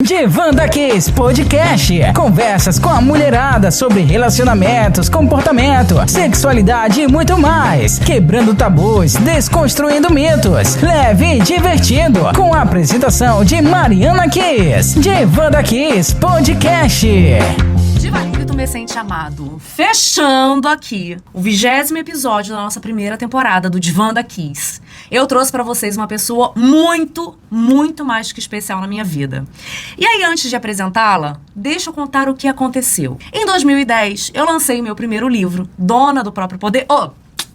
Divanda Kiss Podcast. Conversas com a mulherada sobre relacionamentos, comportamento, sexualidade e muito mais. Quebrando tabus, desconstruindo mitos. Leve e divertido. Com a apresentação de Mariana Kiss. Divanda Kiss Podcast. Divalino Tumescente amado, fechando aqui o 20º episódio da nossa primeira temporada do Divanda Kiss. Eu trouxe pra vocês uma pessoa muito mais que especial na minha vida. E aí, antes de apresentá-la, deixa eu contar o que aconteceu. Em 2010, eu lancei meu primeiro livro, Dona do Próprio Poder.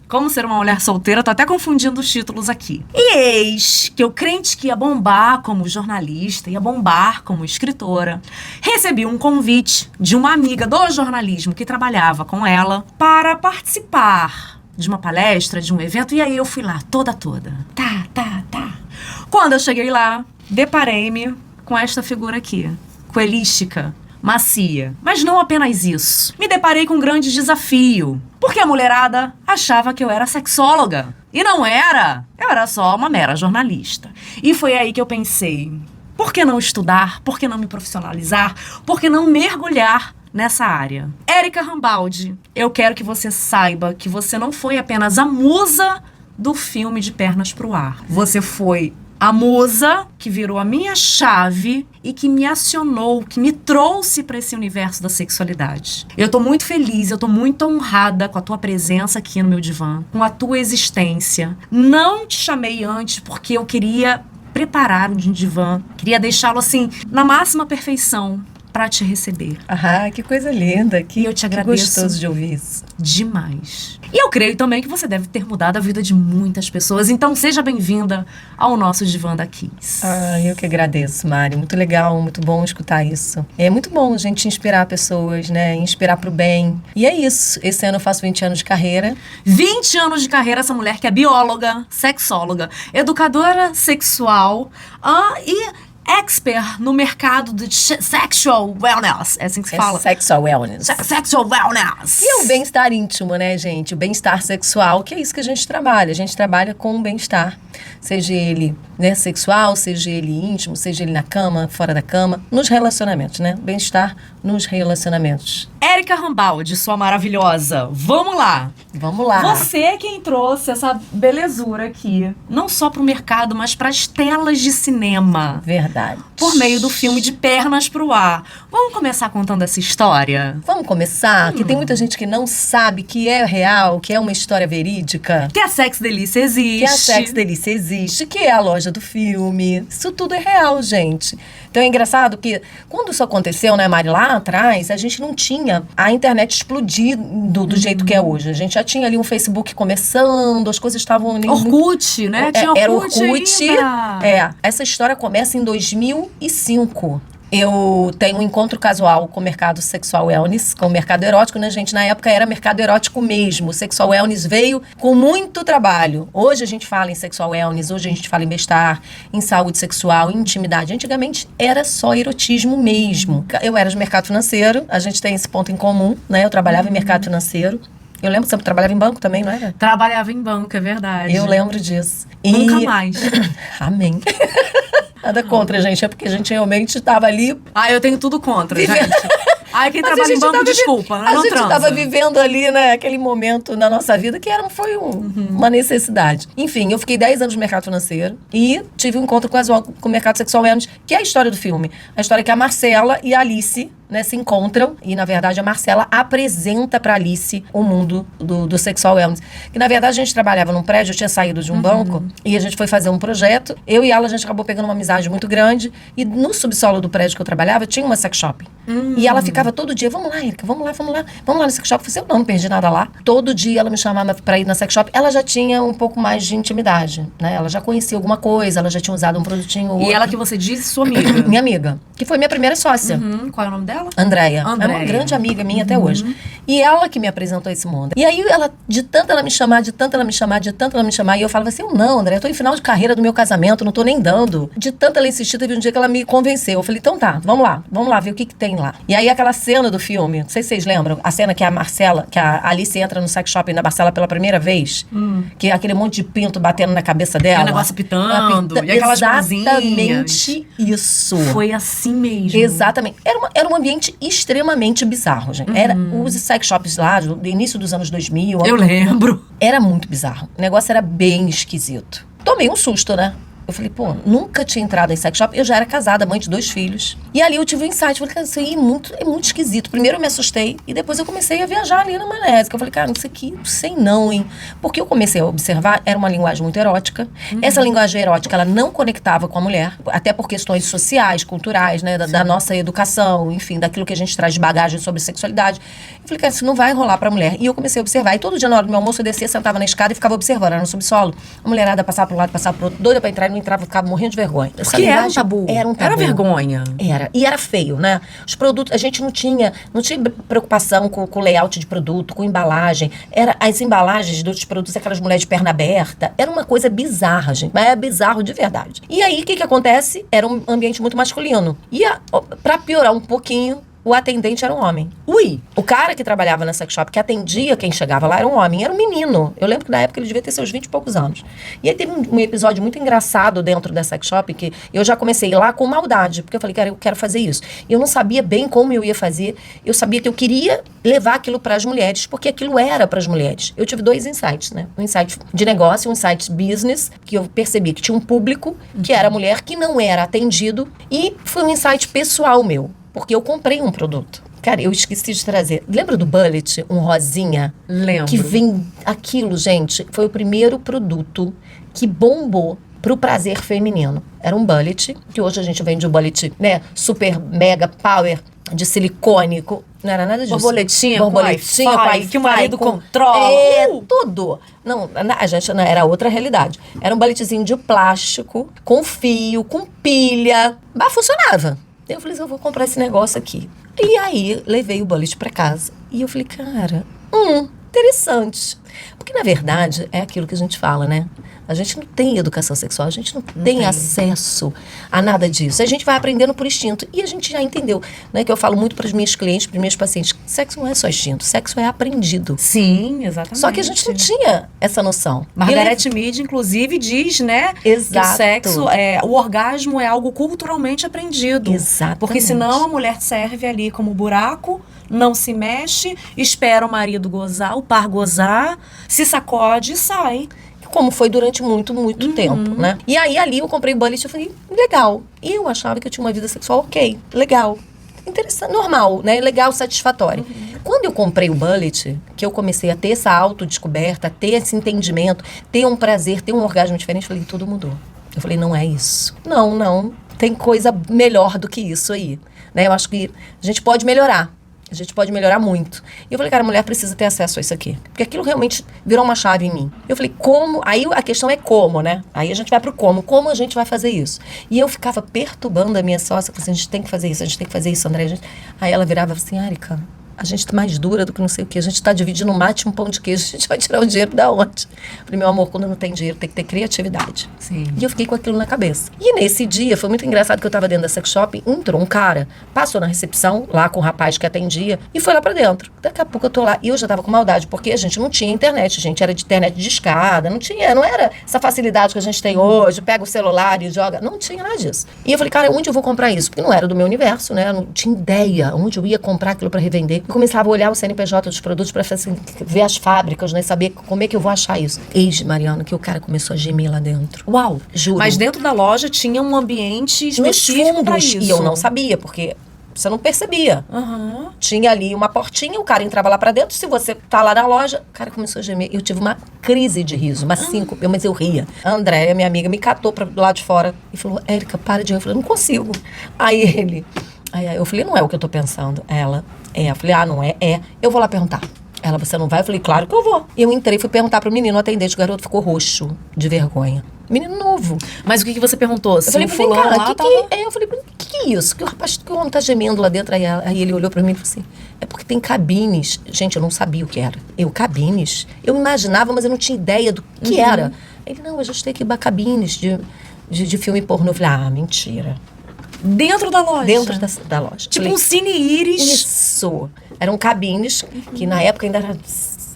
Como ser uma mulher solteira, tô até confundindo os títulos aqui. E eis que eu, crente que ia bombar como jornalista, ia bombar como escritora, recebi um convite de uma amiga do jornalismo que trabalhava com ela para participar de uma palestra, de um evento, e aí eu fui lá, toda. Tá. Quando eu cheguei lá, deparei-me com esta figura aqui, coelística, macia. Mas não apenas isso. Me deparei com um grande desafio. Porque a mulherada achava que eu era sexóloga. E não era. Eu era só uma mera jornalista. E foi aí que eu pensei, por que não estudar? Por que não me profissionalizar? Por que não mergulhar nessa área? Érica Rambaldi, eu quero que você saiba que você não foi apenas a musa do filme De Pernas pro Ar. Você foi a musa que virou a minha chave e que me acionou, que me trouxe para esse universo da sexualidade. Eu tô muito feliz, eu tô muito honrada com a tua presença aqui no meu divã, com a tua existência. Não te chamei antes porque eu queria preparar o divã, queria deixá-lo assim, na máxima perfeição, para te receber. Ah, que coisa linda. E eu te agradeço. Que gostoso de ouvir isso. Demais. E eu creio também que você deve ter mudado a vida de muitas pessoas. Então, seja bem-vinda ao nosso Divanda Kiss. Eu que agradeço, Mari. Muito legal, muito bom escutar isso. É muito bom a gente inspirar pessoas, né? Inspirar pro bem. E é isso. Esse ano eu faço 20 anos de carreira. 20 anos de carreira, essa mulher que é bióloga, sexóloga, educadora sexual e expert no mercado de sexual wellness. É assim que se fala? Sexual wellness. Sexual wellness. E o bem-estar íntimo, né, gente? O bem-estar sexual, que é isso que a gente trabalha. A gente trabalha com o bem-estar. Seja ele, né, sexual, seja ele íntimo, seja ele na cama, fora da cama, nos relacionamentos, né? Bem-estar nos relacionamentos. Érica Rambaldi, sua maravilhosa. Vamos lá. Vamos lá. Você é quem trouxe essa belezura aqui, não só pro mercado, mas pras telas de cinema. Verdade. Por meio do filme De Pernas pro Ar. Vamos começar contando essa história? Vamos começar? Que tem muita gente que não sabe que é real, que é uma história verídica. Que a Sex Delícia existe. Que a Sex Delícia existe, que é a loja do filme. Isso tudo é real, gente. Então é engraçado que quando isso aconteceu, né, Mari, lá atrás, a gente não tinha a internet explodindo do jeito que é hoje. A gente já tinha ali um Facebook começando, as coisas estavam ali. Orkut, né? Tinha Orkut. Era Orkut. Ainda. Essa história começa em 2005. Eu tenho um encontro casual com o mercado sexual wellness, com o mercado erótico, né, gente? Na época era mercado erótico mesmo. O sexual wellness veio com muito trabalho. Hoje a gente fala em sexual wellness, hoje a gente fala em bem-estar, em saúde sexual, em intimidade. Antigamente era só erotismo mesmo. Eu era de mercado financeiro, a gente tem esse ponto em comum, né? Eu trabalhava em mercado financeiro. Eu lembro que você trabalhava em banco também, não era? Trabalhava em banco, é verdade. Eu lembro disso. Nunca mais. Amém. Nada contra, gente. É porque a gente realmente estava ali. Eu tenho tudo contra, gente. Quem trabalha em banco, desculpa, não transa. A gente estava vivendo ali, né, aquele momento na nossa vida que foi uma necessidade. Enfim, eu fiquei 10 anos no mercado financeiro e tive um encontro casual com o mercado sexual wellness, que é a história do filme. A história que a Marcela e a Alice, né, se encontram e, na verdade, a Marcela apresenta pra Alice o mundo do sexual wellness. Que, na verdade, a gente trabalhava num prédio, eu tinha saído de um banco e a gente foi fazer um projeto. Eu e ela, a gente acabou pegando uma amizade muito grande e no subsolo do prédio que eu trabalhava tinha uma sex shop. E ela ficava todo dia, vamos lá, Érica, vamos lá no sex shop. Eu falei, eu não perdi nada lá. Todo dia ela me chamava pra ir na sex shop. Ela já tinha um pouco mais de intimidade, né? Ela já conhecia alguma coisa, ela já tinha usado um produtinho ou outro. E ela que você disse, sua amiga? Minha amiga, que foi minha primeira sócia. Qual é o nome dela? dela? Andréia. É uma Andréia. grande amiga minha até hoje. E ela que me apresentou esse mundo. E aí, de tanto ela me chamar, e eu falava assim, não, André, eu tô em final de carreira do meu casamento, não tô nem dando. De tanto ela insistir, teve um dia que ela me convenceu. Eu falei, então tá, vamos lá ver o que tem lá. E aí, aquela cena do filme, não sei se vocês lembram, a cena que a Marcela, que a Alice entra no sex shopping da Marcela pela primeira vez, que é aquele monte de pinto batendo na cabeça dela. E o negócio pitando, e aquelas Exatamente isso. Foi assim mesmo. Exatamente. Era um ambiente extremamente bizarro, gente. Era os sex shops lá, do início dos anos 2000. Eu lembro. Era muito bizarro. O negócio era bem esquisito. Tomei um susto, né? Eu falei, pô, nunca tinha entrado em sex shop. Eu já era casada, mãe de 2 filhos. E ali eu tive um insight. Falei, cara, isso aí é muito esquisito. Primeiro eu me assustei e depois eu comecei a viajar ali na maionese. Eu falei, cara, isso aqui, não sei não, hein? Porque eu comecei a observar, era uma linguagem muito erótica. Essa linguagem erótica, ela não conectava com a mulher, até por questões sociais, culturais, né? Da nossa educação, enfim, daquilo que a gente traz de bagagem sobre sexualidade. Eu falei, cara, isso não vai rolar pra mulher. E eu comecei a observar. E todo dia na hora do meu almoço eu descia, sentava na escada e ficava observando. Era no subsolo. A mulherada passava pro lado, passava pro outro, doida pra entrar, não entrava, ficava morrendo de vergonha. Porque era um tabu. Era um tabu. Era vergonha. Era. E era feio, né? Os produtos, a gente não tinha preocupação com o layout de produto, com embalagem. As embalagens dos produtos, aquelas mulheres de perna aberta. Era uma coisa bizarra, gente. Mas é bizarro de verdade. E aí, o que acontece? Era um ambiente muito masculino. E pra piorar um pouquinho, o atendente era um homem. Ui! O cara que trabalhava na sex shop, que atendia quem chegava lá, era um homem. Era um menino. Eu lembro que na época ele devia ter seus 20 e poucos anos. E aí teve um episódio muito engraçado dentro da sex shop, que eu já comecei lá com maldade. Porque eu falei, cara, eu quero fazer isso. E eu não sabia bem como eu ia fazer. Eu sabia que eu queria levar aquilo para as mulheres, porque aquilo era para as mulheres. Eu tive 2 insights, né? Um insight de negócio, um insight business, que eu percebi que tinha um público, que era mulher, que não era atendido. E foi um insight pessoal meu. Porque eu comprei um produto. Cara, eu esqueci de trazer. Lembra do Bullet, um rosinha? Lembro. Que vem aquilo, gente. Foi o primeiro produto que bombou pro prazer feminino. Era um Bullet, que hoje a gente vende o Bullet, né? Super, mega, power, de silicone. Não era nada disso. Borboletinha com Wi-Fi, que o marido controla. Tudo. Não, a gente não, era outra realidade. Era um bulletzinho de plástico, com fio, com pilha. Mas funcionava. Eu falei, eu vou comprar esse negócio aqui. E aí, levei o bullet pra casa. E eu falei, cara, interessante. Porque, na verdade, é aquilo que a gente fala, né? A gente não tem educação sexual, a gente não tem acesso a nada disso. A gente vai aprendendo por instinto. E a gente já entendeu, né? Que eu falo muito para os meus clientes, para os meus pacientes, sexo não é só instinto, sexo é aprendido. Sim, exatamente. Só que a gente não tinha essa noção. Margaret Mead, inclusive, diz, né? Exato. Que o sexo, o orgasmo é algo culturalmente aprendido. Exatamente. Porque senão a mulher serve ali como buraco, não se mexe, espera o marido gozar, o par gozar, se sacode e sai. Como foi durante muito tempo, né? E aí, ali, eu comprei o bullet e eu falei, legal. E eu achava que eu tinha uma vida sexual ok, legal. Interessante, normal, né? Legal, satisfatório. Quando eu comprei o bullet, que eu comecei a ter essa autodescoberta, ter esse entendimento, ter um prazer, ter um orgasmo diferente, eu falei, tudo mudou. Eu falei, não é isso. Não. Tem coisa melhor do que isso aí. Né? Eu acho que a gente pode melhorar. A gente pode melhorar muito. E eu falei, cara, a mulher precisa ter acesso a isso aqui. Porque aquilo realmente virou uma chave em mim. Eu falei, como? Aí a questão é como, né? Aí a gente vai pro como. Como a gente vai fazer isso? E eu ficava perturbando a minha sócia. Eu falei assim, a gente tem que fazer isso, André. Aí ela virava assim, Érica, a gente tá mais dura do que não sei o quê. A gente tá dividindo um mate e um pão de queijo. A gente vai tirar o dinheiro da onde? Eu falei, meu amor, quando não tem dinheiro, tem que ter criatividade. Sim. E eu fiquei com aquilo na cabeça. E nesse dia, foi muito engraçado que eu tava dentro da sex shop, entrou um cara, passou na recepção, lá com o rapaz que atendia, e foi lá pra dentro. Daqui a pouco eu tô lá. E eu já tava com maldade, porque a gente não tinha internet. A gente era de internet de escada, não era essa facilidade que a gente tem hoje, pega o celular e joga. Não tinha nada disso. E eu falei, cara, onde eu vou comprar isso? Porque não era do meu universo, né? Eu não tinha ideia onde eu ia comprar aquilo pra revender. Eu começava a olhar o CNPJ dos produtos pra assim, ver as fábricas, né? Saber como é que eu vou achar isso. Eis, Mariana, que o cara começou a gemer lá dentro. Uau! Juro. Mas dentro da loja tinha um ambiente específico pra isso. E eu não sabia, porque você não percebia. Tinha ali uma portinha, o cara entrava lá pra dentro. Se você tá lá na loja, o cara começou a gemer. Eu tive uma crise de riso, uma síncope, mas eu ria. A Andréia, minha amiga, me catou pra do lado de fora e falou, Érica, para de rir. Eu falei, não consigo. Aí eu falei, não é o que eu tô pensando. Eu falei, não é, eu vou lá perguntar. Ela, você não vai? Eu falei, claro que eu vou. E eu entrei, fui perguntar pro menino, o atendente, o garoto ficou roxo, de vergonha. Menino novo. Mas o que você perguntou? Eu falei, vem cá, tava... eu falei, que é isso? Que o rapaz, que o homem tá gemendo lá dentro. Aí ele olhou pra mim e falou assim, é porque tem cabines. Gente, eu não sabia o que era. Cabines? Eu imaginava, mas eu não tinha ideia do que era. Ele, não, a gente tem que ir cabines de filme pornô. Eu falei, mentira. Dentro da loja? Dentro da loja. Tipo um Cine Iris. Isso. Eram cabines que na época ainda era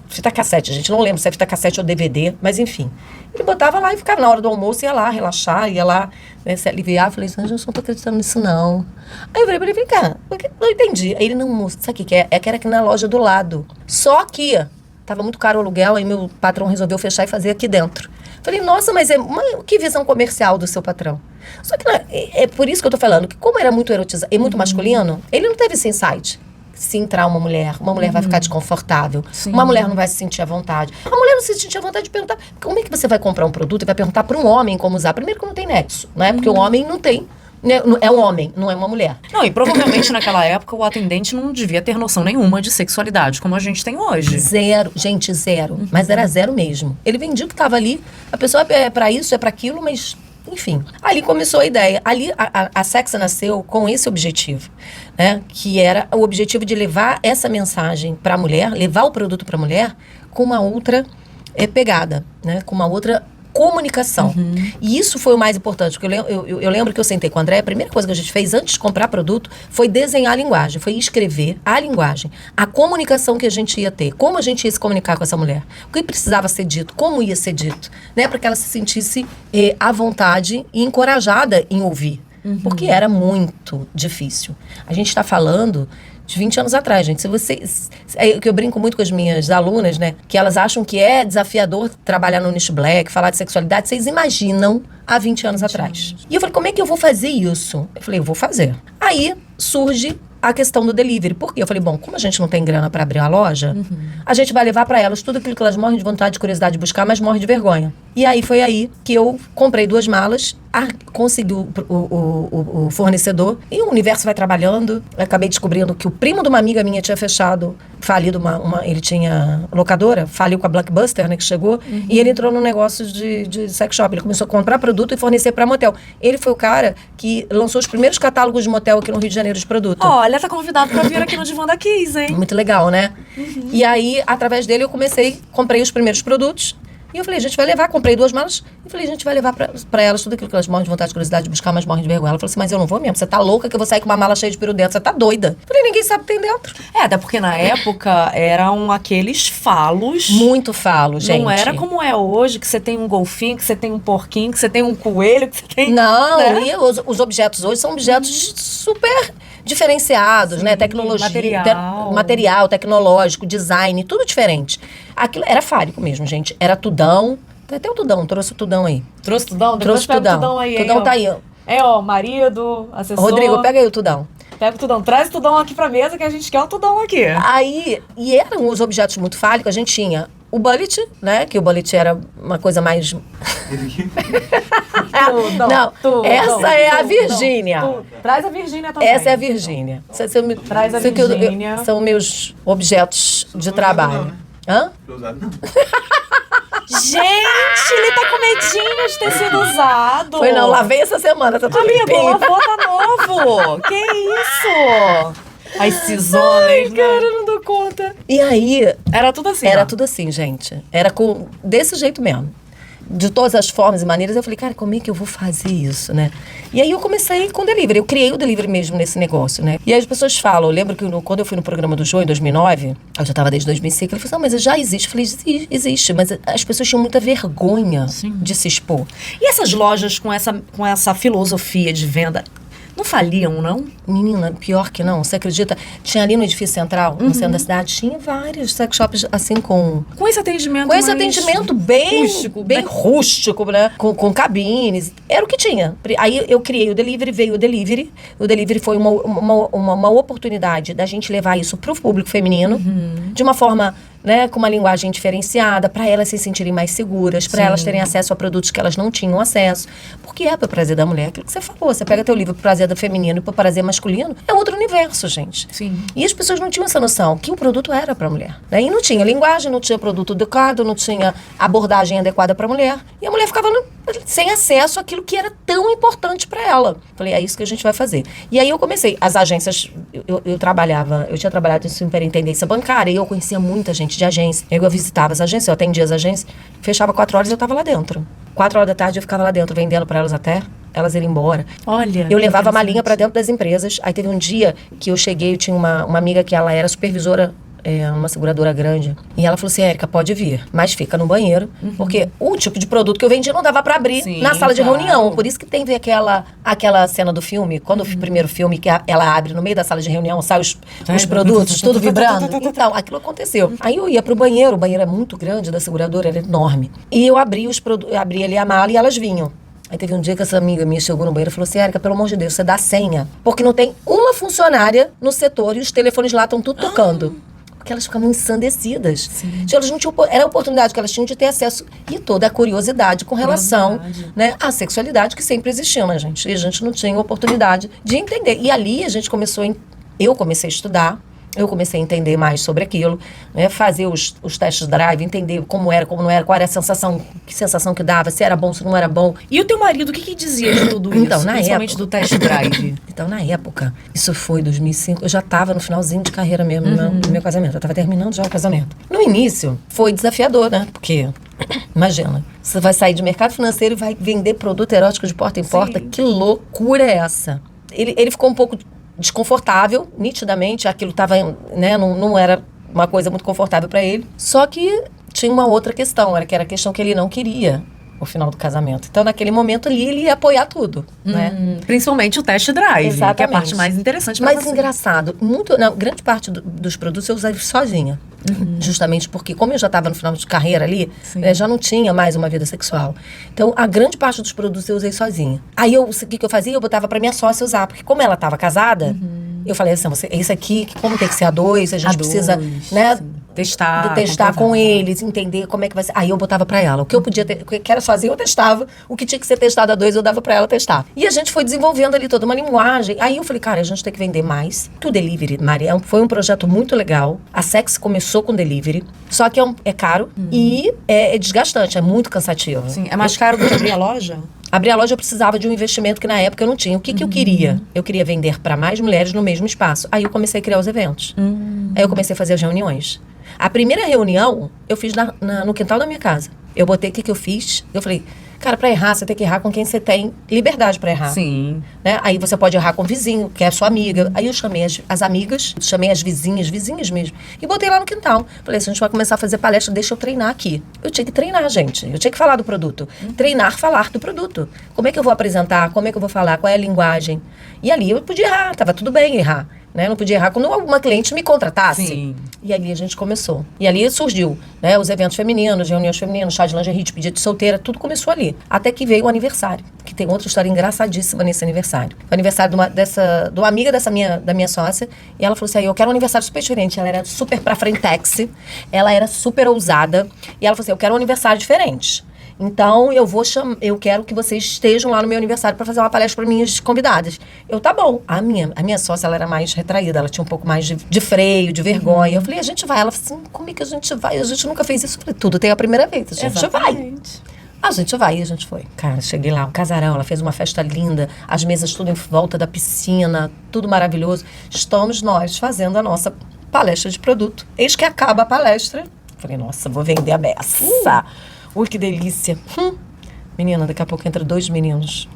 fita cassete. A gente não lembra se é fita cassete ou DVD, mas enfim. Ele botava lá e ficava na hora do almoço, ia lá relaxar, ia lá, né, se aliviar. Eu falei, eu não tô acreditando nisso, não. Aí eu falei pra ele, vem cá, não entendi. Aí ele, não, moço, sabe o que é? É que era aqui na loja do lado. Só que tava muito caro o aluguel, aí meu patrão resolveu fechar e fazer aqui dentro. Falei, nossa, mas que visão comercial do seu patrão. Só que é por isso que eu tô falando, que como era muito erotizado e muito masculino, ele não teve esse insight. Se entrar uma mulher vai ficar desconfortável. Sim. Uma mulher não vai se sentir à vontade. A mulher não se sentir à vontade de perguntar, como é que você vai comprar um produto e vai perguntar para um homem como usar? Primeiro que não tem nexo, né? Porque o homem não tem, né? É um homem, não é uma mulher. Não, e provavelmente naquela época o atendente não devia ter noção nenhuma de sexualidade, como a gente tem hoje. Zero, gente, zero. Mas era zero mesmo. Ele vendia o que estava ali, a pessoa é para isso, é para aquilo, mas... Enfim, ali começou a ideia. Ali a Sexa nasceu com esse objetivo, né? Que era o objetivo de levar essa mensagem para a mulher, levar o produto para a mulher com uma outra pegada, né? Com uma outra comunicação. E isso foi o mais importante, porque eu lembro que eu sentei com a André, a primeira coisa que a gente fez antes de comprar produto foi desenhar a linguagem, foi escrever a linguagem, a comunicação que a gente ia ter, como a gente ia se comunicar com essa mulher, o que precisava ser dito, como ia ser dito, né, para que ela se sentisse à vontade e encorajada em ouvir, porque era muito difícil. A gente está falando de 20 anos atrás, gente. Se vocês... que eu brinco muito com as minhas alunas, né? Que elas acham que é desafiador trabalhar no nicho black, falar de sexualidade. Vocês imaginam há 20 anos atrás. E eu falei, como é que eu vou fazer isso? Eu falei, eu vou fazer. Aí surge a questão do delivery. Por quê? Eu falei, bom, como a gente não tem grana para abrir uma loja, a gente vai levar para elas tudo aquilo que elas morrem de vontade, de curiosidade de buscar, mas morrem de vergonha. E aí foi aí que eu comprei 2 malas, consegui o fornecedor, e o universo vai trabalhando. Eu acabei descobrindo que o primo de uma amiga minha tinha falido ele tinha locadora, faliu com a Blockbuster, né, que chegou, e ele entrou num negócio de sex shop. Ele começou a comprar produto e fornecer para motel. Ele foi o cara que lançou os primeiros catálogos de motel aqui no Rio de Janeiro de produto. Olha, tá convidado pra vir aqui no Divã da Kiss, hein? Muito legal, né? E aí, através dele, comprei os primeiros produtos. E eu falei, a gente vai levar, comprei 2 malas. E falei, a gente vai levar pra elas tudo aquilo que elas morrem de vontade, de curiosidade de buscar, mas morrem de vergonha. Ela falou assim, mas eu não vou mesmo, você tá louca que eu vou sair com uma mala cheia de peru dentro, você tá doida. Eu falei, ninguém sabe o que tem dentro. Até porque na época eram aqueles falos. Muito falo, gente. Não era como é hoje, que você tem um golfinho, que você tem um porquinho, que você tem um coelho, que você tem... Não, né? e os objetos hoje são objetos super diferenciados, né? Tecnologia, material tecnológico, design, tudo diferente. Aquilo era fálico mesmo, gente. Era tudão. Tem até o tudão, trouxe o tudão aí. Trouxe tudão? Trouxe Depois pega tudão. o tudão aí. Tudão tá aí. Ó, marido, assessor. Rodrigo, pega aí o tudão. Pega o tudão. Traz o tudão aqui pra mesa que a gente quer o tudão aqui. Aí, e eram os objetos muito fálicos, a gente tinha o bullet, né? Que o bullet era uma coisa mais... Não, essa é a Virgínia. Traz a Virgínia também. Essa é a Virgínia. Traz a Virgínia. São meus objetos de trabalho. Hã? Gente, ele tá com medinho de ter sido usado. Foi não, lavei essa semana, tá tudo Amigo, limpinho. lavou, tá novo. Que isso? Esses homens, né? Cara, eu não dou conta. E aí... Era tudo assim, Era ó. tudo assim, gente. Era desse jeito mesmo. De todas as formas e maneiras, eu falei, cara, como é que eu vou fazer isso, né? E aí eu comecei com o delivery. Eu criei o delivery mesmo nesse negócio, né? E aí as pessoas falam, eu lembro que quando eu fui no programa do Jô, em 2009, eu já estava desde 2005, ele falou assim, mas já existe. Eu falei, existe, mas as pessoas tinham muita vergonha de se expor. E essas lojas com essa filosofia de venda não faliam, não? Menina, pior que não. Você acredita? Tinha ali no edifício central, no centro da cidade, tinha vários sex shops assim com... Com esse atendimento bem rústico, bem rústico, né? Com cabines. Era o que tinha. Aí eu criei o delivery, veio o delivery. O delivery foi uma oportunidade da gente levar isso pro público feminino, de uma forma né, com uma linguagem diferenciada, para elas se sentirem mais seguras, para elas terem acesso a produtos que elas não tinham acesso. Porque é pro prazer da mulher, aquilo que você falou. Você pega teu livro pro prazer do feminino e pro prazer masculino, é outro universo, gente. Sim. E as pessoas não tinham essa noção que o produto era pra mulher. Né? E não tinha linguagem, não tinha produto adequado, não tinha abordagem adequada pra mulher. E a mulher ficava sem acesso àquilo que era tão importante pra ela. Falei, é isso que a gente vai fazer. E aí eu comecei. As agências, eu tinha trabalhado em superintendência bancária e eu conhecia muita gente de agência. Eu visitava as agências, eu atendia as agências, fechava 4 horas e eu tava lá dentro. 4 horas da tarde eu ficava lá dentro vendendo pra elas até elas irem embora. Olha. Eu levava a malinha pra dentro das empresas. Aí teve um dia que eu cheguei, eu tinha uma amiga que ela era supervisora, uma seguradora grande. E ela falou assim, Érica, pode vir, mas fica no banheiro, porque o tipo de produto que eu vendia não dava pra abrir na sala de reunião. Por isso que tem aquela cena do filme, quando o primeiro filme que ela abre no meio da sala de reunião, sai os produtos, tudo vibrando. Então, aquilo aconteceu. Aí eu ia pro banheiro, o banheiro é muito grande da seguradora, era enorme. E eu abri ali a mala e elas vinham. Aí teve um dia que essa amiga minha chegou no banheiro e falou assim, Érica, pelo amor de Deus, você dá senha. Porque não tem uma funcionária no setor e os telefones lá estão tudo tocando. Porque elas ficavam ensandecidas. Elas não tinham, era a oportunidade que elas tinham de ter acesso e toda a curiosidade com relação, né, à sexualidade que sempre existiu na gente. E a gente não tinha oportunidade de entender. E ali a gente eu comecei a estudar. Eu comecei a entender mais sobre aquilo, né? Fazer os testes drive, entender como era, como não era, qual era a sensação, que sensação que dava, se era bom, se não era bom. E o teu marido, o que dizia de tudo isso? Então, principalmente do test drive? Então, na época, isso foi 2005, eu já estava no finalzinho de carreira mesmo, no meu casamento. Eu estava terminando já o casamento. No início, foi desafiador, né? Porque, imagina, você vai sair de mercado financeiro e vai vender produto erótico de porta em porta. Que loucura é essa? Ele ficou um pouco desconfortável, nitidamente, aquilo estava, né, não era uma coisa muito confortável para ele. Só que tinha uma outra questão, que era a questão que ele não queria o final do casamento. Então, naquele momento ali, ele ia apoiar tudo, né? Principalmente o test drive, Exatamente. que é a parte mais interessante para você. Mas engraçado, grande parte dos produtos eu usava sozinha. Justamente porque, como eu já estava no final de carreira ali, já não tinha mais uma vida sexual. Então, a grande parte dos produtos eu usei sozinha. Aí, o que eu fazia? Eu botava pra minha sócia usar. Porque como ela estava casada, eu falei assim, esse aqui, como tem que ser a dois, a gente precisa, né, testar com eles, entender como é que vai ser. Aí eu botava pra ela. O que eu podia ter, o que era sozinha, eu testava. O que tinha que ser testado a dois, eu dava pra ela testar. E a gente foi desenvolvendo ali toda uma linguagem. Aí eu falei, cara, a gente tem que vender mais. O delivery, Maria, foi um projeto muito legal. A Sex começou com delivery. Só que é caro e é desgastante, é muito cansativo. Sim, é mais caro do que abrir a loja? Abrir a loja eu precisava de um investimento que na época eu não tinha. O que eu queria? Eu queria vender para mais mulheres no mesmo espaço. Aí eu comecei a criar os eventos. Aí eu comecei a fazer as reuniões. A primeira reunião eu fiz no quintal da minha casa. Eu botei o que eu fiz. Eu falei, cara, pra errar, você tem que errar com quem você tem liberdade pra errar. Sim. Né? Aí você pode errar com o vizinho, que é a sua amiga. Aí eu chamei as amigas, chamei as vizinhas mesmo, e botei lá no quintal. Falei, se a gente vai começar a fazer palestra, deixa eu treinar aqui. Eu tinha que treinar, gente. Eu tinha que falar do produto. Treinar, falar do produto. Como é que eu vou apresentar? Como é que eu vou falar? Qual é a linguagem? E ali eu podia errar, tava tudo bem errar. Né? Não podia errar quando alguma cliente me contratasse. Sim. E ali a gente começou. E ali surgiu, né? Os eventos femininos, reuniões femininas, chá de lingerie, despedida de solteira, tudo começou ali. Até que veio o aniversário, que tem outra história engraçadíssima nesse aniversário. O aniversário de uma amiga da minha sócia, e ela falou assim, eu quero um aniversário super diferente. Ela era super pra frentex, ela era super ousada, e ela falou assim, eu quero um aniversário diferente. Então, eu quero que vocês estejam lá no meu aniversário para fazer uma palestra para minhas convidadas. Tá bom. A minha sócia, ela era mais retraída, ela tinha um pouco mais de freio, de vergonha. Eu falei, a gente vai. Ela falou assim, como é que a gente vai? A gente nunca fez isso. Eu falei, tudo tem a primeira vez, a gente vai. A gente vai, e a gente foi. Cara, cheguei lá, um casarão, ela fez uma festa linda, as mesas tudo em volta da piscina, tudo maravilhoso. Estamos nós fazendo a nossa palestra de produto. Eis que acaba a palestra. Falei, nossa, vou vender a beça. Ui, que delícia. Menina, daqui a pouco entra 2 meninos.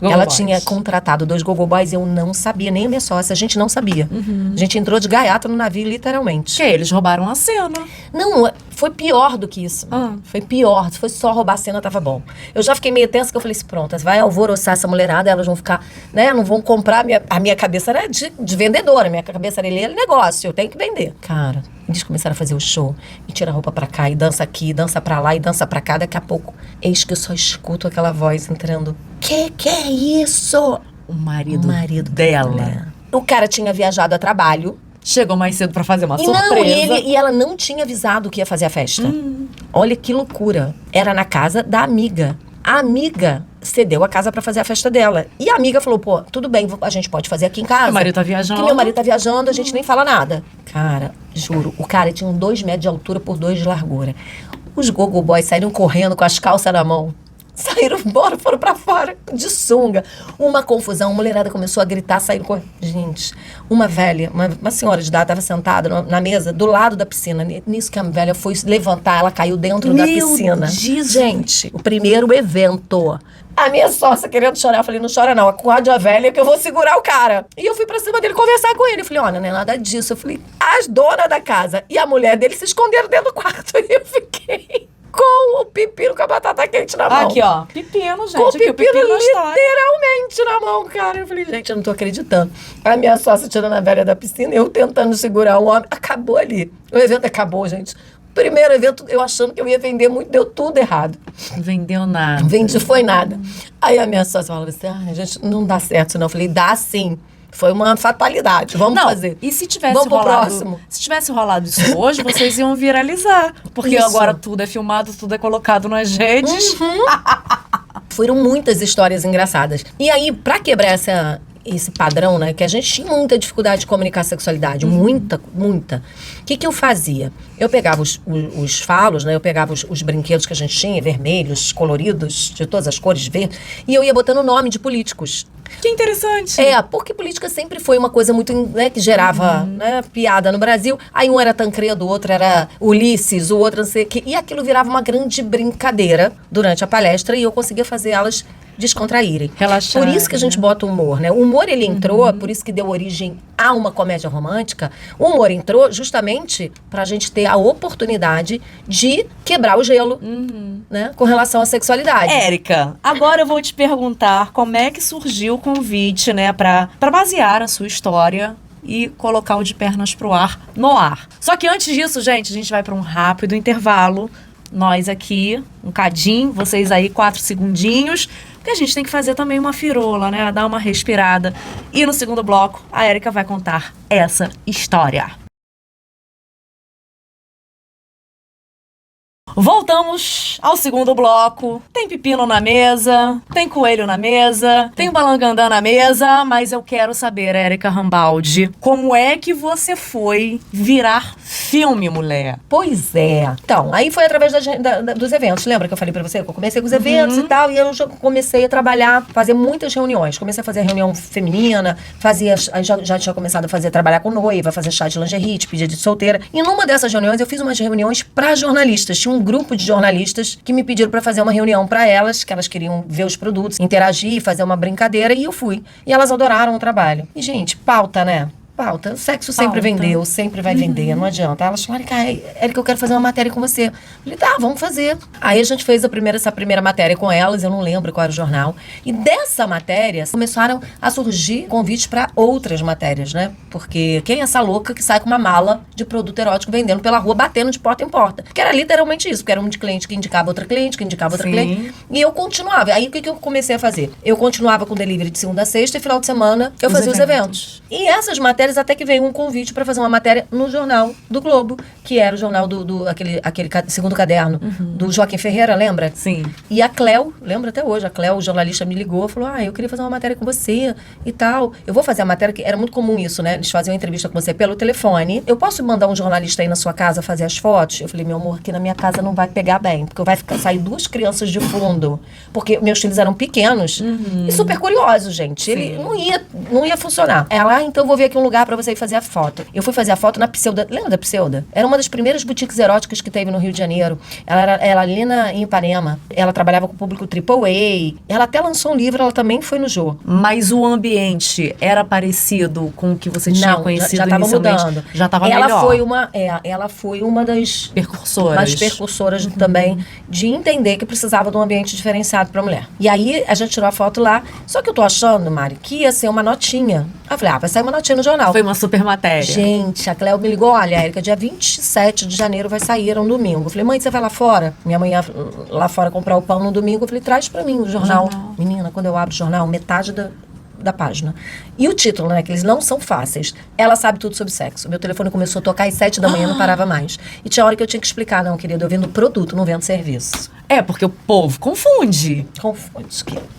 Ela tinha contratado 2 gogo boys, eu não sabia, nem a minha sócia, a gente não sabia. A gente entrou de gaiato no navio, literalmente. Que eles roubaram a cena. Não, foi pior do que isso. Foi pior, se fosse só roubar a cena, tava bom. Eu já fiquei meio tensa, que eu falei assim, pronto, vai alvoroçar essa mulherada, elas vão ficar, né, não vão comprar, a minha cabeça era de vendedora, a minha cabeça era negócio, eu tenho que vender. Cara, eles começaram a fazer o show, e tira a roupa pra cá, e dança aqui, dança pra lá, e dança pra cá, daqui a pouco, eis que eu só escuto aquela voz entrando, que é isso? O marido dela. O cara tinha viajado a trabalho, Chegou mais cedo pra fazer uma E surpresa. não, e ela não tinha avisado que ia fazer a festa. Olha que loucura. Era na casa da amiga. A amiga cedeu a casa pra fazer a festa dela. E a amiga falou, pô, tudo bem, a gente pode fazer aqui em casa. Meu marido tá viajando. Que meu marido tá viajando, a gente nem fala nada. Cara, juro, o cara tinha 2 metros de altura por 2 de largura. Os gogo boys saíram correndo com as calças na mão. Saíram embora, foram pra fora, de sunga. Uma confusão, a mulherada começou a gritar, saíram correndo. Gente, uma velha, uma senhora de idade, estava sentada na mesa do lado da piscina. Nisso que a velha foi levantar, ela caiu dentro da piscina. Gente, o primeiro evento. A minha sócia querendo chorar, eu falei, não chora não, acorde a velha que eu vou segurar o cara. E eu fui pra cima dele conversar com ele. Eu falei, olha, não é nada disso. Eu falei, as donas da casa e a mulher dele se esconderam dentro do quarto. E eu fiquei com o pepino com a batata quente na mão. Aqui, ó. Pepino, gente. Com o Aqui, o pepino pepino na história. literalmente na mão, cara. Eu falei, gente, eu não tô acreditando. A minha sócia tirando a velha da piscina, eu tentando segurar o homem. Acabou ali. O evento acabou, gente. Primeiro evento, eu achando que eu ia vender muito, deu tudo errado. Não vendeu nada. Vendi foi nada. Aí a minha sócia falou assim, gente, não dá certo não. Eu falei, dá sim. Foi uma fatalidade, vamos fazer. E se tivesse Vamos pro rolado, próximo. se tivesse rolado isso hoje, vocês iam viralizar. Porque Isso. agora tudo é filmado, tudo é colocado nas redes. Foram muitas histórias engraçadas. E aí, pra quebrar esse padrão, né? Que a gente tinha muita dificuldade de comunicar a sexualidade. Muita. O que eu fazia? Eu pegava os falos, né? Eu pegava os brinquedos que a gente tinha, vermelhos, coloridos, de todas as cores, verde, e eu ia botando o nome de políticos. Que interessante. Porque política sempre foi uma coisa muito, né, que gerava né, piada no Brasil. Aí um era Tancredo, o outro era Ulisses, o outro não sei o quê. E aquilo virava uma grande brincadeira durante a palestra e eu conseguia fazer elas descontraírem. Relaxar, Por isso que a gente bota o humor, né? O humor, ele entrou, por isso que deu origem a uma comédia romântica. O humor entrou justamente pra gente ter a oportunidade de quebrar o gelo, né? Com relação à sexualidade. Érica, agora eu vou te perguntar como é que surgiu o convite, né, pra basear a sua história e colocar o De Pernas pro Ar no ar. Só que antes disso, gente, a gente vai pra um rápido intervalo. Nós aqui, um cadinho, vocês aí 4 segundinhos, porque a gente tem que fazer também uma firula, né? Dar uma respirada. E no segundo bloco, a Érica vai contar essa história. Voltamos ao segundo bloco. Tem pepino na mesa, tem coelho na mesa, tem balangandã na mesa, mas eu quero saber, Érica Rambaldi, como é que você foi virar filme, mulher? Pois é. Então, aí foi através dos eventos. Lembra que eu falei pra você que eu comecei com os eventos e tal, e eu já comecei a trabalhar, fazer muitas reuniões. Comecei a fazer reunião feminina, já tinha começado a trabalhar com noiva, fazer chá de lingerie, despedida de solteira. E numa dessas reuniões, eu fiz umas reuniões pra jornalistas. Tinha um grupo de jornalistas que me pediram pra fazer uma reunião pra elas, que elas queriam ver os produtos, interagir, fazer uma brincadeira, e eu fui. E elas adoraram o trabalho. E, gente, pauta, né? Pauta. O sexo sempre vendeu, sempre vai vender, não adianta. Elas falaram, Érica, eu quero fazer uma matéria com você. Eu falei, tá, vamos fazer. Aí a gente fez essa primeira matéria com elas, eu não lembro qual era o jornal. E dessa matéria, começaram a surgir convites para outras matérias, né? Porque quem é essa louca que sai com uma mala de produto erótico vendendo pela rua, batendo de porta em porta? Que era literalmente isso, porque era um de cliente que indicava outra cliente, que indicava outra cliente. E eu continuava. Aí o que eu comecei a fazer? Eu continuava com delivery de segunda a sexta e final de semana eu fazia os eventos. E essas matérias até que veio um convite para fazer uma matéria no Jornal do Globo, que era o jornal aquele segundo caderno, do Joaquim Ferreira, lembra? Sim. E a Cléo, lembra até hoje, a Cléo, o jornalista, me ligou, falou, eu queria fazer uma matéria com você e tal. Eu vou fazer a matéria, que era muito comum isso, né? Eles faziam entrevista com você pelo telefone. Eu posso mandar um jornalista aí na sua casa fazer as fotos? Eu falei, meu amor, aqui na minha casa não vai pegar bem, porque vai sair 2 crianças de fundo, porque meus filhos eram pequenos e super curiosos, gente. Ele não ia funcionar. Ela, então eu vou ver aqui um lugar para você fazer a foto. Eu fui fazer a foto na Pseuda. Lembra da Pseuda? Era uma das primeiras boutiques eróticas que teve no Rio de Janeiro. Ela era ali em Ipanema. Ela trabalhava com o público AAA. Ela até lançou um livro, ela também foi no Jô. Mas o ambiente era parecido com o que você tinha conhecido já estava mudando. Já estava melhor. Ela foi uma das percursoras também de entender que precisava de um ambiente diferenciado para mulher. E aí a gente tirou a foto lá. Só que eu tô achando, Mari, que ia ser uma notinha. Eu falei, vai sair uma notinha no jornal. Foi uma super matéria. Gente, a Cléo me ligou, olha, Érica, dia 27 de janeiro vai sair, era um domingo. Eu falei, mãe, você vai lá fora? Minha mãe ia lá fora comprar o pão no domingo. Eu falei, traz pra mim o jornal. Menina, quando eu abro o jornal, metade da página. E o título, né, que eles não são fáceis. Ela sabe tudo sobre sexo. Meu telefone começou a tocar às 7 da manhã, não parava mais. E tinha hora que eu tinha que explicar, não, querido, eu vendo produto, não vendo serviço. É, porque o povo confunde.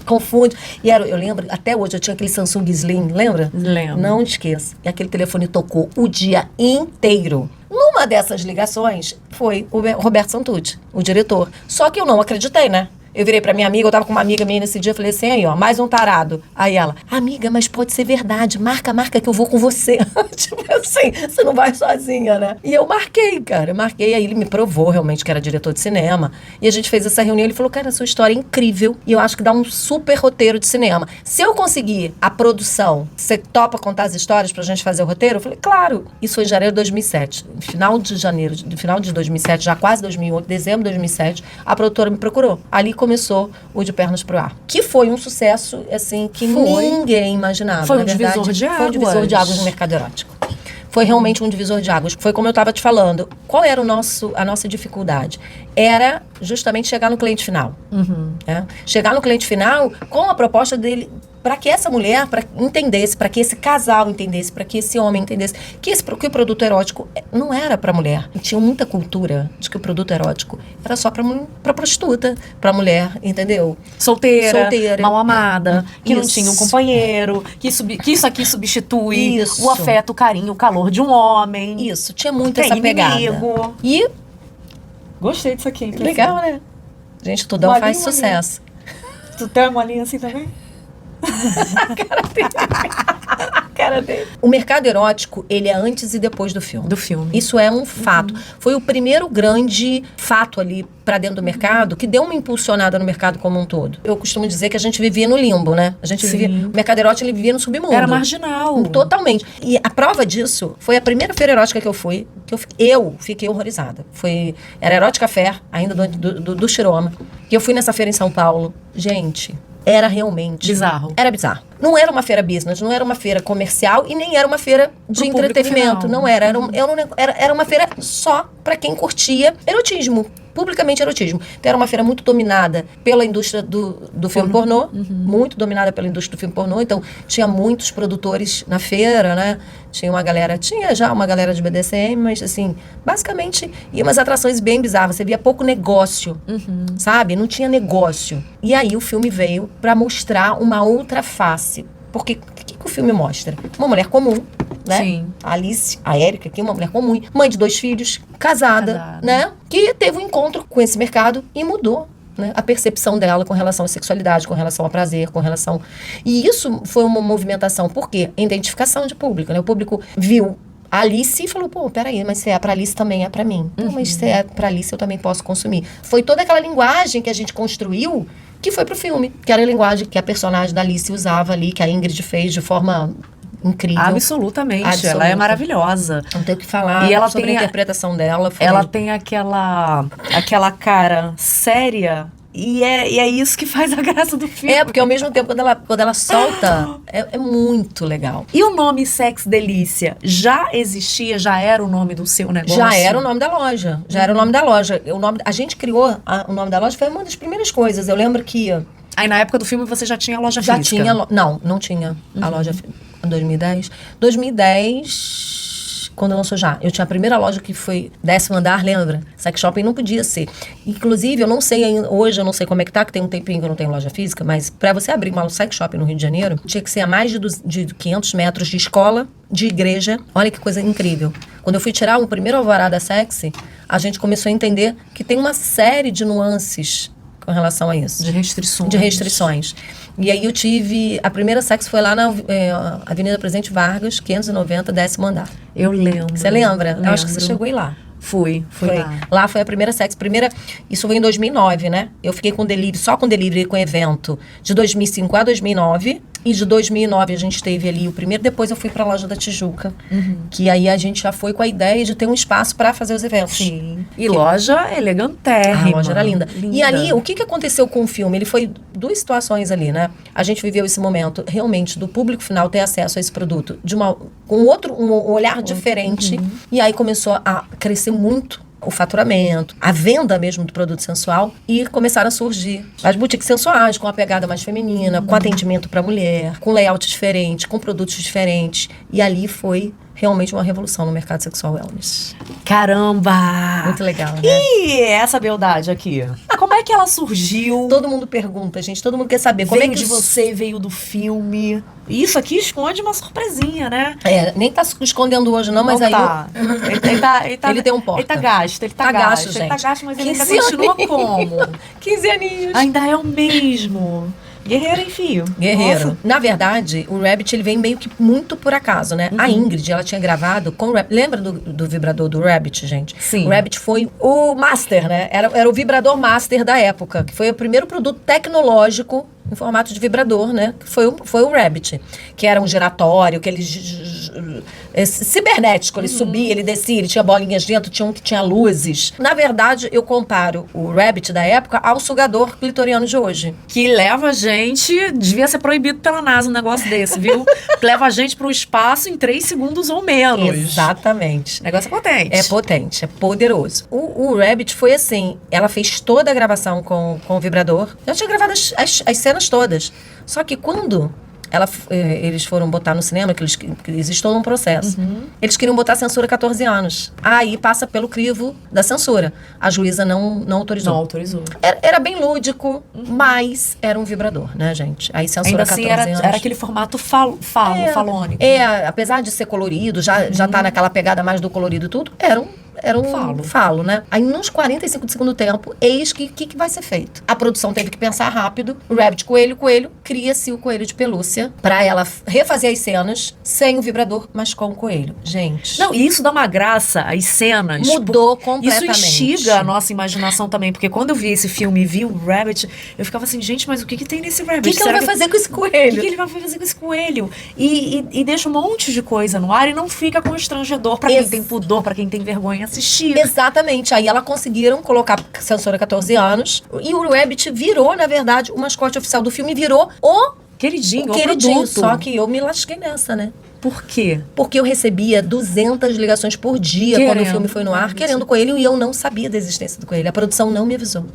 Confunde. E eu lembro, até hoje, eu tinha aquele Samsung Slim, lembra? Lembro. Não esqueça. E aquele telefone tocou o dia inteiro. Numa dessas ligações, foi o Roberto Santucci, o diretor. Só que eu não acreditei, né? Eu virei pra minha amiga, eu tava com uma amiga minha nesse dia, falei assim, aí ó, mais um tarado. Aí ela, amiga, mas pode ser verdade, marca que eu vou com você. Tipo assim, você não vai sozinha, né? E eu marquei, cara, aí ele me provou realmente que era diretor de cinema. E a gente fez essa reunião, ele falou, cara, a sua história é incrível e eu acho que dá um super roteiro de cinema. Se eu conseguir a produção, você topa contar as histórias pra gente fazer o roteiro? Eu falei, claro. Isso foi em janeiro de 2007. Final de 2007, já quase 2008, dezembro de 2007, a produtora me procurou. Ali começou o De Pernas pro Ar. Que foi um sucesso, assim, que ninguém imaginava. Foi um divisor de águas. Foi um divisor de águas no mercado erótico. Foi realmente um divisor de águas. Foi como eu estava te falando. Qual era a nossa dificuldade? Era justamente chegar no cliente final. Né? Chegar no cliente final com a proposta dele, para que essa mulher entendesse, para que esse casal entendesse, para que esse homem entendesse que o produto erótico não era para mulher. E tinha muita cultura de que o produto erótico era só para prostituta, para mulher, entendeu? Solteira, mal amada, que Isso. não tinha um companheiro, que isso aqui substitui Isso. o afeto, o carinho, o calor de um homem. Isso, tinha muito Tem essa pegada. inimigo. E Gostei disso aqui. legal, né? Gente, tudão Molinho, faz sucesso. Tu tem uma molinha assim também? Cara dele. O mercado erótico, ele é antes e depois do filme. Do filme. Isso é um fato. Foi o primeiro grande fato ali pra dentro do mercado que deu uma impulsionada no mercado como um todo. Eu costumo dizer que a gente vivia no limbo, né? A gente vivia, o mercado erótico, ele vivia no submundo. Era marginal. Totalmente. E a prova disso foi a primeira feira erótica que eu fui, que eu fiquei horrorizada. Era Erótica Fair, ainda do Chiroma. Que eu fui nessa feira em São Paulo. Gente, era realmente... Bizarro. Era bizarro. Não era uma feira business, não era uma feira comercial e nem era uma feira de Pro entretenimento. público final. Não era. Era uma feira só para quem curtia erotismo. Publicamente erotismo. Então era uma feira muito dominada pela indústria do filme pornô. Muito dominada pela indústria do filme pornô. Então tinha muitos produtores na feira, né? Tinha já uma galera de BDSM, mas assim, basicamente, ia umas atrações bem bizarras. Você via pouco negócio, sabe? Não tinha negócio. E aí o filme veio para mostrar uma outra face. Porque o que o filme mostra? Uma mulher comum, né? Sim. A Alice, a Érica, que é uma mulher comum, mãe de 2 filhos, casada, né? Que teve um encontro com esse mercado e mudou, né? A percepção dela com relação à sexualidade, com relação ao prazer, com relação... E isso foi uma movimentação. Por quê? Identificação de público, né? O público viu a Alice e falou, pô, peraí, mas se é pra Alice também é pra mim. Não, mas se é pra Alice eu também posso consumir. Foi toda aquela linguagem que a gente construiu que foi pro filme. Que era a linguagem que a personagem da Alice usava ali, que a Ingrid fez de forma incrível. Absolutamente. Ela é maravilhosa. Não tem o que falar E ela sobre tem a interpretação dela. Ela tem aquela cara séria. E é isso que faz a graça do filme. Porque ao mesmo tempo, quando ela solta, é muito legal. E o nome Sex Delícia já existia? Já era o nome do seu negócio? Já era o nome da loja. A gente criou o nome da loja, foi uma das primeiras coisas. Eu lembro que... Aí na época do filme você já tinha a loja Já física? tinha... Não tinha a loja física. Em 2010. 2010... quando lançou já. Eu tinha a primeira loja que foi 10º andar, lembra? Sex Shopping não podia ser. Inclusive, eu não sei ainda, hoje eu não sei como é que tá, que tem um tempinho que eu não tenho loja física, mas pra você abrir uma Sex Shopping no Rio de Janeiro, tinha que ser a mais de 500 metros de escola, de igreja. Olha que coisa incrível. Quando eu fui tirar o primeiro alvará sexy, a gente começou a entender que tem uma série de nuances com relação a isso. De restrições. De restrições. E aí eu tive... A primeira sexo foi lá na Avenida Presidente Vargas, 590, 10º andar. Eu lembro. Você lembra? Lembro. Eu acho que você chegou aí lá. Fui lá. Lá foi a primeira sexo. Isso foi em 2009, né? Eu fiquei com delivery, só com delivery e com evento, de 2005 a 2009. E de 2009 a gente teve ali o primeiro. Depois eu fui pra loja da Tijuca. Que aí a gente já foi com a ideia de ter um espaço pra fazer os eventos. Sim. E loja elegantérrima. A loja era linda. E ali, o que aconteceu com o filme? Ele foi 2 situações ali, né? A gente viveu esse momento, realmente, do público final ter acesso a esse produto com um olhar diferente. E aí começou a crescer muito o faturamento, a venda mesmo do produto sensual, e começaram a surgir as boutiques sensuais, com a pegada mais feminina, com atendimento para mulher, com layout diferente, com produtos diferentes. E ali foi realmente uma revolução no mercado sexual wellness. Caramba! Muito legal, né? E essa beldade aqui? Como é que ela surgiu? Todo mundo pergunta, gente. Todo mundo quer saber como Veio é que de você, veio do filme. Isso aqui esconde uma surpresinha, né? Nem tá se escondendo hoje não, mas Não aí... tá. Ele tem um porta. Ele tá gasto, ele tá gasto. Ele tá gasto, mas ele ainda 15 continua como? 15 aninhos. Ainda é o mesmo. Guerreiro, enfim. Guerreiro. Nossa. Na verdade, o Rabbit, ele vem meio que muito por acaso, né? A Ingrid, ela tinha gravado com o Rabbit. Lembra do vibrador do Rabbit, gente? Sim. O Rabbit foi o master, né? Era o vibrador master da época, que foi o primeiro produto tecnológico em formato de vibrador, né? Que foi o Rabbit, que era um giratório, que ele cibernético, ele subia, ele descia, ele tinha bolinhas dentro, tinha um que tinha luzes. Na verdade, eu comparo o Rabbit da época ao sugador clitoriano de hoje. Que leva a gente, devia ser proibido pela NASA um negócio desse, viu? Leva a gente pro espaço em 3 segundos ou menos. Exatamente. O negócio é potente. É potente, é poderoso. O Rabbit foi assim, ela fez toda a gravação com o vibrador. Eu tinha gravado as cenas todas. Só que quando eles foram botar no cinema, que eles estão num processo, eles queriam botar censura 14 anos. Aí passa pelo crivo da censura. A juíza não autorizou. Não autorizou. Era bem lúdico, mas era um vibrador, né, gente? Aí censura Ainda assim, 14 anos. era aquele formato falônico. Apesar de ser colorido, já tá naquela pegada mais do colorido e tudo, era um falo, né? Aí, nos 45 do segundo tempo, eis que vai ser feito. A produção teve que pensar rápido. O Rabbit coelho, cria-se o coelho de pelúcia pra ela refazer as cenas sem o vibrador, mas com o coelho. Gente. Não, e isso dá uma graça, as cenas. Mudou completamente. Isso instiga a nossa imaginação também, porque quando eu vi esse filme e vi o Rabbit, eu ficava assim, gente, mas o que tem nesse Rabbit? O que ela vai fazer com esse coelho? O que ele vai fazer com esse coelho? E deixa um monte de coisa no ar e não fica constrangedor pra quem tem pudor, pra quem tem vergonha assistir. Exatamente. Aí ela conseguiram colocar censura 14 anos e o Rabbit virou, na verdade, o mascote oficial do filme, virou o queridinho, produto. Só que eu me lasquei nessa, né? Por quê? Porque eu recebia 200 ligações por dia quando o filme foi no ar, querendo o coelho, e eu não sabia da existência do coelho. A produção não me avisou.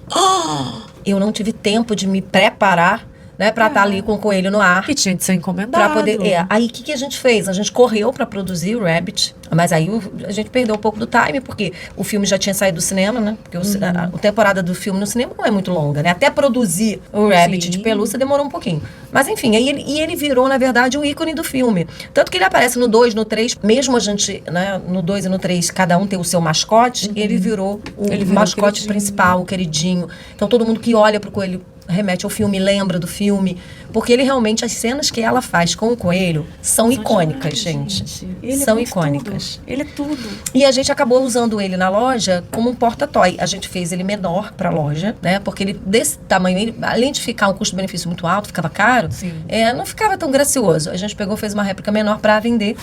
Eu não tive tempo de me preparar, né, pra estar ali com o coelho no ar. Que tinha de ser encomendado. Pra poder, Aí o que a gente fez? A gente correu pra produzir o Rabbit, mas aí a gente perdeu um pouco do time, porque o filme já tinha saído do cinema, né? Porque a temporada do filme no cinema não é muito longa, né? Até produzir o Rabbit de pelúcia demorou um pouquinho. Mas enfim, ele virou, na verdade, o ícone do filme. Tanto que ele aparece no 2, no 3, mesmo a gente, né, no 2 e no 3, cada um tem o seu mascote, ele virou o mascote principal, o queridinho. Então todo mundo que olha pro coelho remete ao filme, lembra do filme, porque ele realmente, as cenas que ela faz com o coelho são icônicas, gente. São icônicas. Tudo. Ele é tudo. E a gente acabou usando ele na loja como um porta-toy. A gente fez ele menor pra loja, né? Porque ele, desse tamanho, além de ficar um custo-benefício muito alto, ficava caro, não ficava tão gracioso. A gente pegou, fez uma réplica menor pra vender.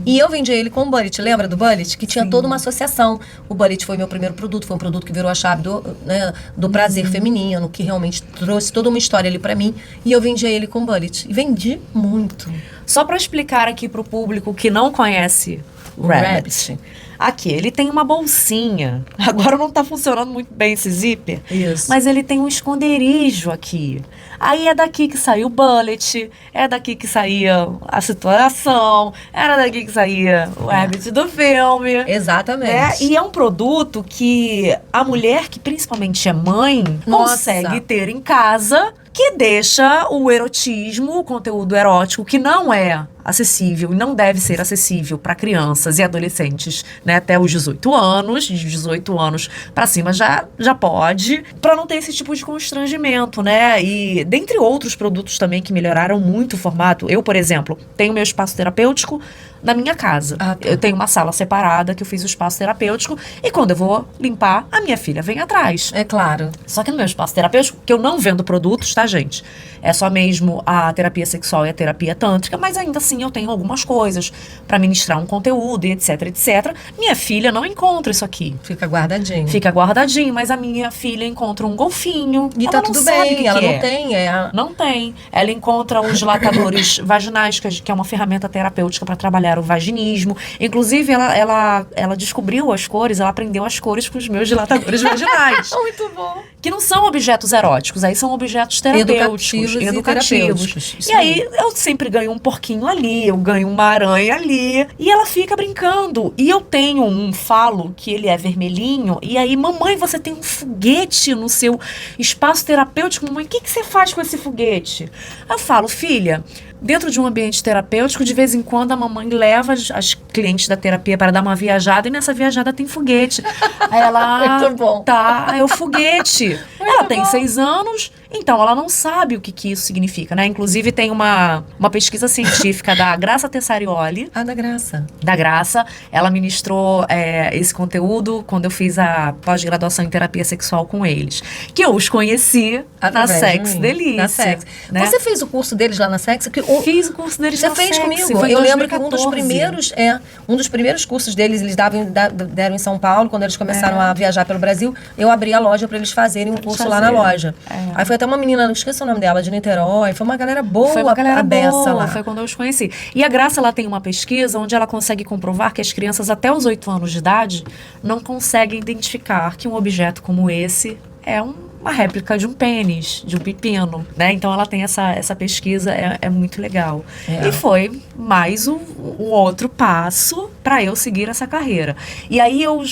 E eu vendi ele com o Bullet. Lembra do Bullet? Que tinha toda uma associação. O Bullet foi meu primeiro produto, foi um produto que virou a chave do prazer feminino, que realmente trouxe toda uma história ali pra mim, e eu vendia ele com Bullet. E vendi muito. Só pra explicar aqui pro público que não conhece o Rabbit. Aqui, ele tem uma bolsinha. Agora não tá funcionando muito bem esse zíper. Isso. Mas ele tem um esconderijo aqui. Aí é daqui que saiu o Bullet, é daqui que saía a situação, era daqui que saía o Rabbit do filme. Exatamente. Né? E é um produto que a mulher, que principalmente é mãe, consegue ter em casa, que deixa o erotismo, o conteúdo erótico, que não é acessível e não deve ser acessível para crianças e adolescentes, né, até os 18 anos, de 18 anos para cima já pode, para não ter esse tipo de constrangimento, né? E dentre outros produtos também que melhoraram muito o formato, eu, por exemplo, tenho meu espaço terapêutico na minha casa. Eu tenho uma sala separada que eu fiz o espaço terapêutico e quando eu vou limpar, a minha filha vem atrás. É claro. Só que no meu espaço terapêutico, que eu não vendo produtos, tá, gente? É só mesmo a terapia sexual e a terapia tântrica, mas ainda assim sim, eu tenho algumas coisas para ministrar um conteúdo e etc, etc. Minha filha não encontra isso aqui. Fica guardadinho. Fica guardadinho, mas a minha filha encontra um golfinho. E ela tá não tudo sabe o bem, que ela que não é. tem. Não tem. Ela encontra os dilatadores vaginais, que é uma ferramenta terapêutica para trabalhar o vaginismo. Inclusive, ela descobriu as cores, ela aprendeu as cores com os meus dilatadores vaginais. Muito bom. Que não são objetos eróticos, aí são objetos terapêuticos, educativos. E aí eu sempre ganho um porquinho ali, eu ganho uma aranha ali, e ela fica brincando. E eu tenho um falo que ele é vermelhinho, e aí, mamãe, você tem um foguete no seu espaço terapêutico, mamãe, o que você faz com esse foguete? Eu falo, filha, dentro de um ambiente terapêutico, de vez em quando a mamãe leva as clientes da terapia para dar uma viajada e nessa viajada tem foguete. Aí ela, Muito bom. tá, é o foguete. Ela tem 6 anos, então ela não sabe o que isso significa, né? Inclusive tem uma pesquisa científica da Graça Tessarioli, Da Graça. da Graça. Ela ministrou esse conteúdo quando eu fiz a pós-graduação em terapia sexual com eles. Que eu os conheci na Através de Sex mim. Delícia. Na Sex. Né? Você fez o curso deles lá na Sex? Fiz o curso deles Você na fez Sex, comigo. foi em Eu lembro que um 2014. dos primeiros cursos deles, eles deram em São Paulo, quando eles começaram a viajar pelo Brasil, eu abri a loja para eles fazerem um curso lá na loja. Aí foi até uma menina, não esqueci o nome dela, de Niterói, foi uma galera boa, Foi uma galera a beça boa, lá. foi quando eu os conheci. E a Graça, ela tem uma pesquisa onde ela consegue comprovar que as crianças até os 8 anos de idade não conseguem identificar que um objeto como esse é uma réplica de um pênis, de um pepino, né? Então ela tem essa pesquisa, é muito legal. E foi mais um outro passo para eu seguir essa carreira. E aí eu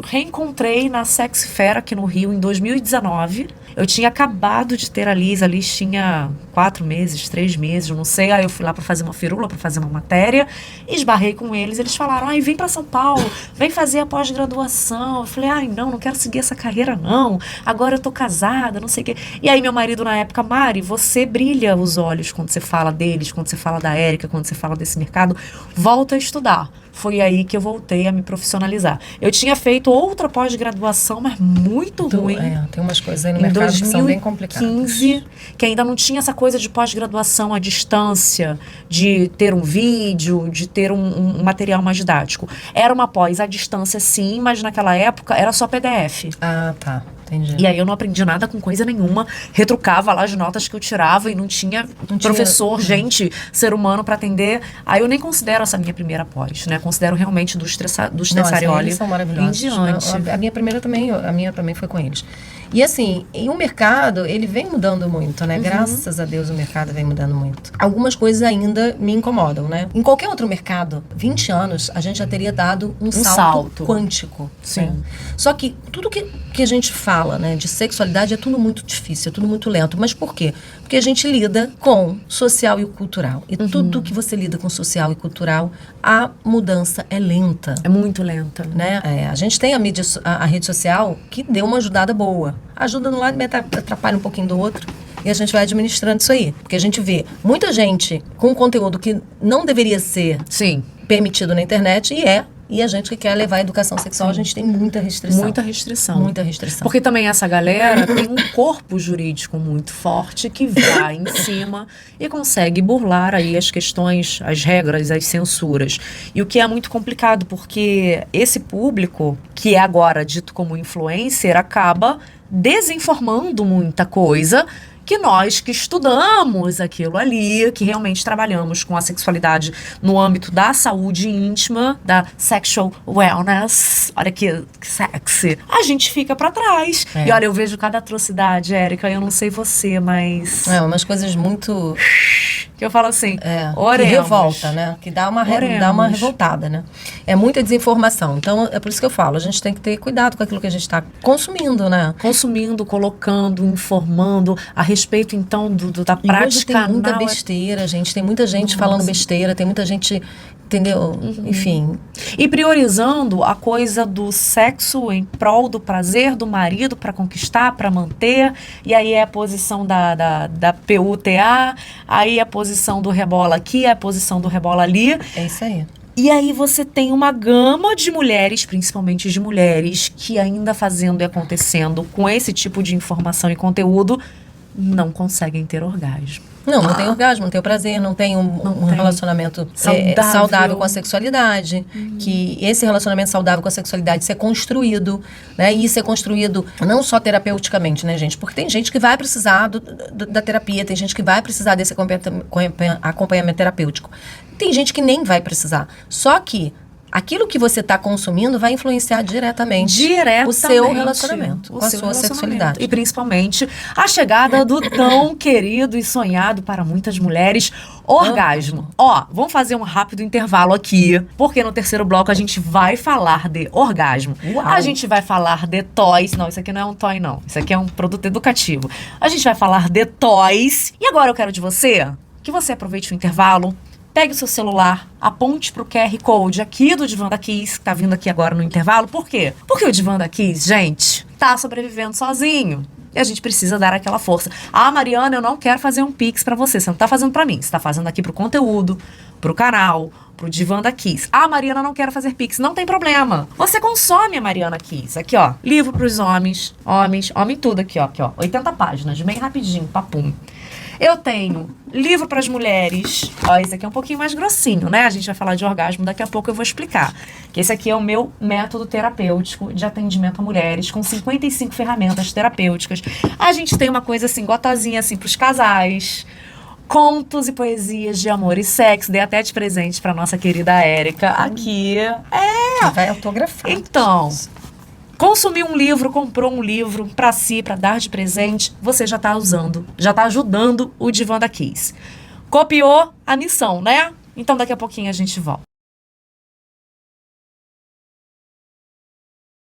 reencontrei na Sex Fair aqui no Rio em 2019. Eu tinha acabado de ter a Liz tinha 4 meses, 3 meses, eu não sei. Aí eu fui lá para fazer uma firula, para fazer uma matéria, esbarrei com eles, eles falaram, vem para São Paulo, vem fazer a pós-graduação. Eu falei, não quero seguir essa carreira não, agora eu tô casada, não sei o quê. E aí meu marido na época, Mari, você brilha os olhos quando você fala deles, quando você fala da Érica, quando você fala desse mercado, volta a estudar. Foi aí que eu voltei a me profissionalizar. Eu tinha feito outra pós-graduação, mas muito ruim. Tem umas coisas aí no mercado que são bem complicadas. Em 2015, que ainda não tinha essa coisa de pós-graduação à distância, de ter um vídeo, de ter um material mais didático. Era uma pós à distância, sim, mas naquela época era só PDF. Ah, tá. Entendi. E aí eu não aprendi nada com coisa nenhuma, retrucava lá as notas que eu tirava e não tinha professor, gente, ser humano para atender. Aí eu nem considero essa minha primeira pós, né? Considero realmente dos Tessarioli eles são maravilhosos. em diante. A minha também foi com eles. E assim, e o mercado, ele vem mudando muito, né? Graças a Deus o mercado vem mudando muito. Algumas coisas ainda me incomodam, né? Em qualquer outro mercado, 20 anos, a gente já teria dado um salto quântico. Sim. Né? Só que tudo que a gente fala, né, de sexualidade é tudo muito difícil, é tudo muito lento. Mas por quê? Porque a gente lida com social e cultural. E tudo que você lida com social e cultural, a mudança é lenta. É muito lenta. Né? A gente tem a rede social que deu uma ajudada boa. Ajuda de um lado, atrapalha um pouquinho do outro. E a gente vai administrando isso aí. Porque a gente vê muita gente com conteúdo que não deveria ser permitido na internet e a gente que quer levar a educação sexual, a gente tem muita restrição. Muita restrição. Muita restrição. Porque também essa galera tem um corpo jurídico muito forte que vai em cima e consegue burlar aí as questões, as regras, as censuras. E o que é muito complicado, porque esse público, que é agora dito como influencer, acaba desinformando muita coisa que nós que estudamos aquilo ali, que realmente trabalhamos com a sexualidade no âmbito da saúde íntima, da sexual wellness, olha que sexy, a gente fica pra trás. E olha, eu vejo cada atrocidade, Érica, eu não sei você, mas... umas coisas muito... que eu falo assim, oremos. Que revolta, né? Que dá uma revoltada, né? É muita desinformação. Então, é por isso que eu falo, a gente tem que ter cuidado com aquilo que a gente está consumindo, né? Consumindo, colocando, informando a respeito, então, da prática. Hoje tem muita besteira, gente. Tem muita gente falando besteira, tem muita gente... Entendeu? Enfim. E priorizando a coisa do sexo em prol do prazer do marido para conquistar, para manter. E aí é a posição da PUTA, aí a posição do rebola aqui, a posição do rebola ali. É isso aí. E aí você tem uma gama de mulheres, principalmente de mulheres, que ainda fazendo e acontecendo com esse tipo de informação e conteúdo, não conseguem ter orgasmo. Não tem orgasmo, não tem o prazer, não tem um relacionamento saudável com a sexualidade. Que esse relacionamento saudável com a sexualidade ser construído, né? E ser construído não só terapeuticamente, né, gente? Porque tem gente que vai precisar da terapia, tem gente que vai precisar desse acompanhamento terapêutico. Tem gente que nem vai precisar. Só que aquilo que você está consumindo vai influenciar diretamente o seu relacionamento, com a sua sexualidade. E principalmente a chegada do tão querido e sonhado para muitas mulheres, orgasmo. Ó, vamos fazer um rápido intervalo aqui, porque no terceiro bloco a gente vai falar de orgasmo. Uau. A gente vai falar de toys. Não, isso aqui não é um toy, não. Isso aqui é um produto educativo. A gente vai falar de toys. E agora eu quero de você que você aproveite o intervalo, pegue o seu celular, aponte pro QR Code aqui do Divã da Kiss, que tá vindo aqui agora no intervalo. Por quê? Porque o Divã da Kiss, gente, tá sobrevivendo sozinho. E a gente precisa dar aquela força. Ah, Mariana, eu não quero fazer um Pix pra você. Você não tá fazendo pra mim. Você tá fazendo aqui pro conteúdo, pro canal, pro Divã da Kiss. Ah, Mariana, eu não quero fazer Pix. Não tem problema. Você consome a Mariana Kiss. Aqui, ó. Livro pros homens. Homem tudo aqui, ó. 80 páginas, bem rapidinho, papum. Eu tenho livro para as mulheres. Ó, esse aqui é um pouquinho mais grossinho, né? A gente vai falar de orgasmo, daqui a pouco eu vou explicar. Que esse aqui é o meu método terapêutico de atendimento a mulheres, com 55 ferramentas terapêuticas. A gente tem uma coisa assim, gotosinha assim pros casais. Contos e poesias de amor e sexo. Dei até de presente para nossa querida Érica aqui. Vai autografar. Então, consumiu um livro, comprou um livro pra si, pra dar de presente, você já tá usando, já tá ajudando o Divã da Kiss. Copiou a missão, né? Então daqui a pouquinho a gente volta.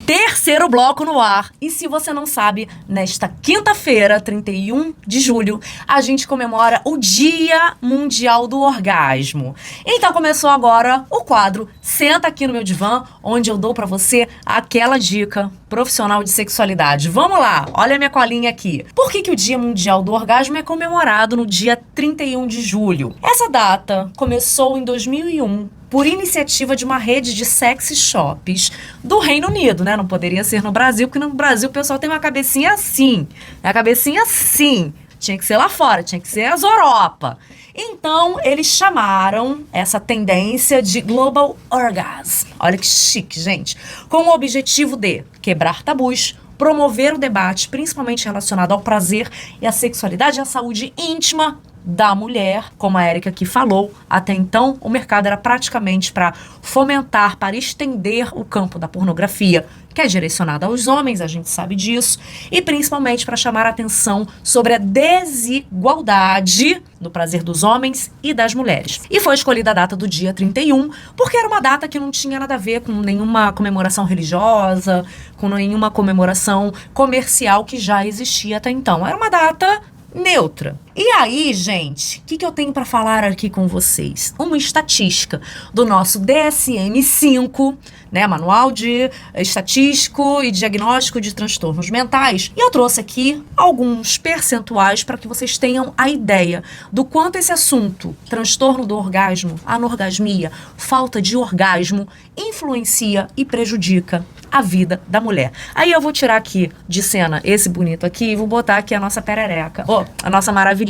Terceiro bloco no ar. E se você não sabe, nesta quinta-feira, 31 de julho, a gente comemora o Dia Mundial do Orgasmo. Então começou agora o quadro Senta Aqui no Meu Divã, onde eu dou pra você aquela dica profissional de sexualidade. Vamos lá, olha a minha colinha aqui. Por que o Dia Mundial do Orgasmo é comemorado no dia 31 de julho? Essa data começou em 2001, por iniciativa de uma rede de sex shops do Reino Unido, né? Não poderia ser no Brasil, porque no Brasil o pessoal tem uma cabecinha assim. A cabecinha assim. Tinha que ser lá fora, tinha que ser as Europa. Então, eles chamaram essa tendência de Global Orgasm. Olha que chique, gente. Com o objetivo de quebrar tabus, promover o debate, principalmente relacionado ao prazer e à sexualidade e à saúde íntima da mulher, como a Érica aqui falou. Até então, o mercado era praticamente para fomentar, para estender o campo da pornografia, que é direcionada aos homens, a gente sabe disso, e principalmente para chamar a atenção sobre a desigualdade do prazer dos homens e das mulheres. E foi escolhida a data do dia 31, porque era uma data que não tinha nada a ver com nenhuma comemoração religiosa, com nenhuma comemoração comercial que já existia até então. Era uma data neutra. E aí, gente, o que eu tenho para falar aqui com vocês? Uma estatística do nosso DSM-5, né, Manual de Estatístico e Diagnóstico de Transtornos Mentais. E eu trouxe aqui alguns percentuais para que vocês tenham a ideia do quanto esse assunto, transtorno do orgasmo, anorgasmia, falta de orgasmo, influencia e prejudica a vida da mulher. Aí eu vou tirar aqui de cena esse bonito aqui e vou botar aqui a nossa perereca, a nossa maravilhinda,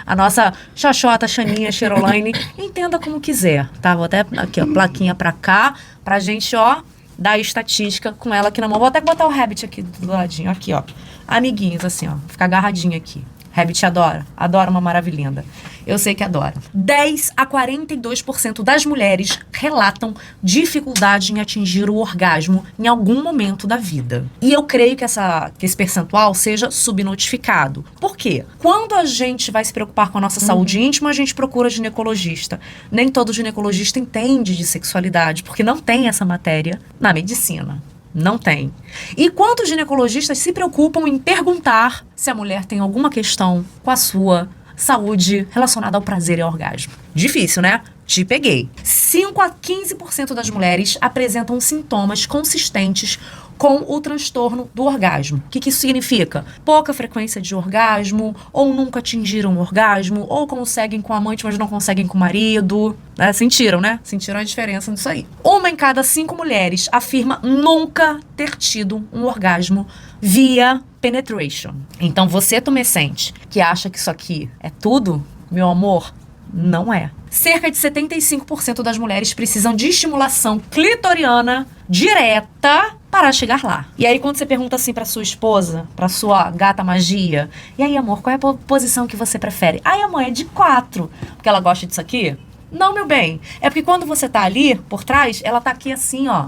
a nossa xoxota, Xaninha, Xerolaine, entenda como quiser, tá? Vou até aqui, ó, plaquinha pra cá, pra gente, ó, dar estatística com ela aqui na mão. Vou até botar o Rabbit aqui do ladinho, aqui, ó, amiguinhos, assim, ó, ficar agarradinho aqui. Rabbit adora uma maravilhinda. Eu sei que adora. 10 a 42% das mulheres relatam dificuldade em atingir o orgasmo em algum momento da vida. E eu creio que esse percentual seja subnotificado. Por quê? Quando a gente vai se preocupar com a nossa saúde íntima, a gente procura ginecologista. Nem todo ginecologista entende de sexualidade, porque não tem essa matéria na medicina. Não tem. E quantos ginecologistas se preocupam em perguntar se a mulher tem alguma questão com a sua saúde relacionada ao prazer e ao orgasmo? Difícil, né? Te peguei. 5 a 15% das mulheres apresentam sintomas consistentes com o transtorno do orgasmo. O que isso significa? Pouca frequência de orgasmo, ou nunca atingiram o orgasmo, ou conseguem com a amante, mas não conseguem com o marido. Sentiram, né? Sentiram a diferença nisso aí. 1 em cada 5 mulheres afirma nunca ter tido um orgasmo via penetration. Então você, tumescente, que acha que isso aqui é tudo, Meu amor, não é. Cerca de 75% das mulheres precisam de estimulação clitoriana direta para chegar lá. E aí quando você pergunta assim pra sua esposa, pra sua gata magia, e aí, amor, qual é a posição que você prefere? Ai, amor, é de 4, porque ela gosta disso aqui? Não, meu bem. É porque quando você tá ali, por trás, ela tá aqui assim, ó,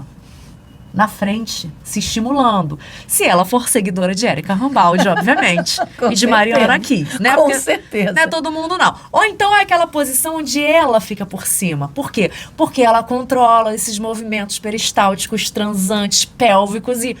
na frente, se estimulando. Se ela for seguidora de Érica Rambaldi, obviamente. E de Mariana aqui, né? Com Porque certeza. não é todo mundo, não. Ou então é aquela posição onde ela fica por cima. Por quê? Porque ela controla esses movimentos peristálticos, transantes, pélvicos e...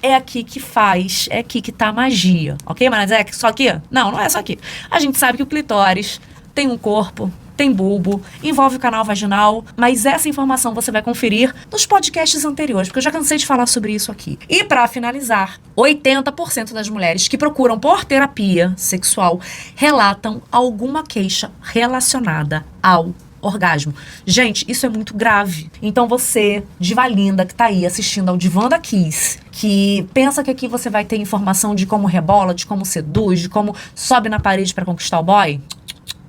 é aqui que faz, é aqui que tá a magia. Ok, mas é só aqui? Não, não é só aqui. A gente sabe que o clitóris tem um corpo, tem bulbo, envolve o canal vaginal, mas essa informação você vai conferir nos podcasts anteriores, porque eu já cansei de falar sobre isso aqui. E para finalizar, 80% das mulheres que procuram por terapia sexual relatam alguma queixa relacionada ao orgasmo. Gente, isso é muito grave. Então você, diva linda, que tá aí assistindo ao Divã da Kiss, que pensa que aqui você vai ter informação de como rebola, de como seduz, de como sobe na parede para conquistar o boy,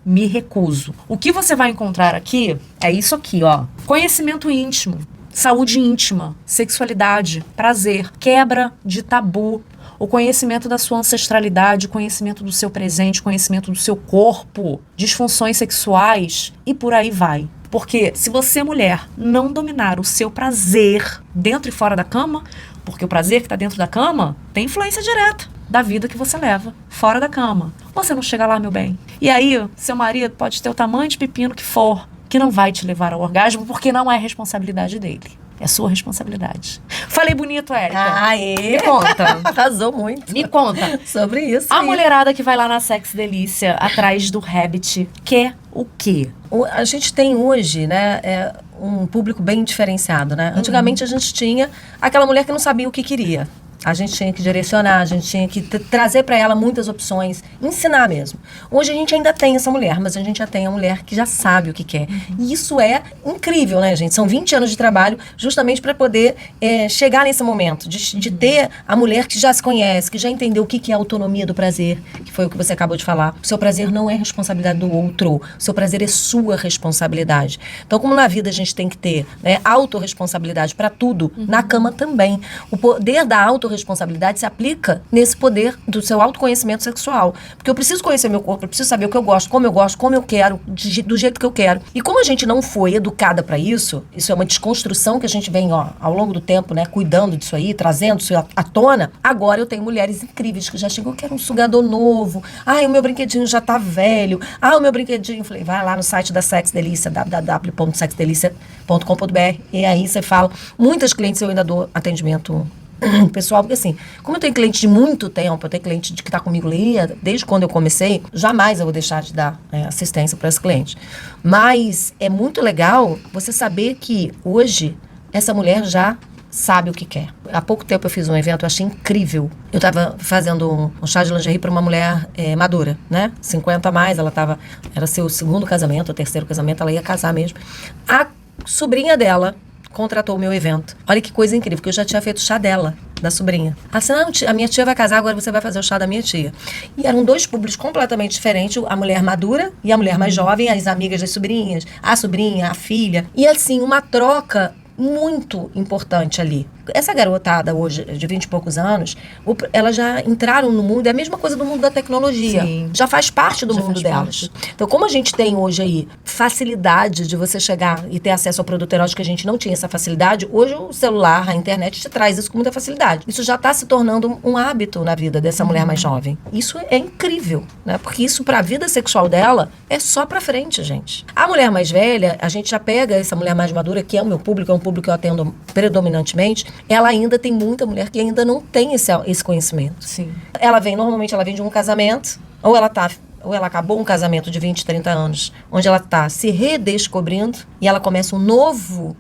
me recuso. O que você vai encontrar aqui é isso aqui, ó. Conhecimento íntimo, saúde íntima, sexualidade, prazer, quebra de tabu, o conhecimento da sua ancestralidade, o conhecimento do seu presente, o conhecimento do seu corpo, disfunções sexuais e por aí vai. Porque se você, mulher, não dominar o seu prazer dentro e fora da cama, porque o prazer que está dentro da cama tem influência direta da vida que você leva fora da cama. Você não chega lá, meu bem. E aí, seu marido pode ter o tamanho de pepino que for, que não vai te levar ao orgasmo, porque não é responsabilidade dele. É sua responsabilidade. Falei bonito, Érica. Aê! Me conta. Arrasou muito. Me conta. Sobre isso. A mulherada que vai lá na Sex Delícia, atrás do Rabbit, quer o quê? A gente tem hoje, né, um público bem diferenciado, né? Antigamente a gente tinha aquela mulher que não sabia o que queria. A gente tinha que direcionar, a gente tinha que trazer para ela muitas opções, ensinar mesmo. Hoje a gente ainda tem essa mulher, mas a gente já tem a mulher que já sabe o que quer. E isso é incrível, né, gente? São 20 anos de trabalho justamente para poder chegar nesse momento, de ter a mulher que já se conhece, que já entendeu o que é a autonomia do prazer, que foi o que você acabou de falar. O seu prazer não é responsabilidade do outro, o seu prazer é sua responsabilidade. Então, como na vida a gente tem que ter, né, autorresponsabilidade para tudo, na cama também. O poder da autorresponsabilidade se aplica nesse poder do seu autoconhecimento sexual. Porque eu preciso conhecer meu corpo, eu preciso saber o que eu gosto, como eu quero, do jeito que eu quero. E como a gente não foi educada para isso é uma desconstrução que a gente vem, ao longo do tempo, né, cuidando disso aí, trazendo isso à tona. Agora eu tenho mulheres incríveis que já chegam, eu quero um sugador novo. Ai, o meu brinquedinho já tá velho. Ah, o meu brinquedinho. Falei, vai lá no site da Sex Delícia, www.sexdelicia.com.br, e aí você fala. Muitas clientes eu ainda dou atendimento pessoal, porque assim, como eu tenho cliente de muito tempo, eu tenho cliente que está comigo desde quando eu comecei, jamais eu vou deixar de dar assistência para esse cliente. Mas é muito legal você saber que hoje essa mulher já sabe o que quer. Há pouco tempo eu fiz um evento, eu achei incrível. Eu estava fazendo um chá de lingerie para uma mulher madura, né? 50 a mais, era seu segundo casamento, ou terceiro casamento, ela ia casar mesmo. A sobrinha dela contratou o meu evento. Olha que coisa incrível, porque eu já tinha feito o chá dela, da sobrinha. Ela disse, não, a minha tia vai casar, agora você vai fazer o chá da minha tia. E eram dois públicos completamente diferentes, a mulher madura e a mulher mais jovem, as amigas das sobrinhas, a sobrinha, a filha. E assim, uma troca muito importante ali. Essa garotada hoje, de 20 e poucos anos, elas já entraram no mundo, é a mesma coisa do mundo da tecnologia. Sim. Já faz parte do mundo delas. Então, como a gente tem hoje aí facilidade de você chegar e ter acesso ao produto erótico, que a gente não tinha essa facilidade, hoje o celular, a internet te traz isso com muita facilidade. Isso já está se tornando um hábito na vida dessa mulher mais jovem. Isso é incrível, né? Porque isso para a vida sexual dela é só pra frente, gente. A mulher mais velha, a gente já pega essa mulher mais madura, que é o meu público, é um público que eu atendo predominantemente, ela ainda tem muita mulher que ainda não tem esse conhecimento. Sim. Normalmente ela vem de um casamento, ou ela acabou um casamento de 20, 30 anos, onde ela está se redescobrindo e ela começa um novo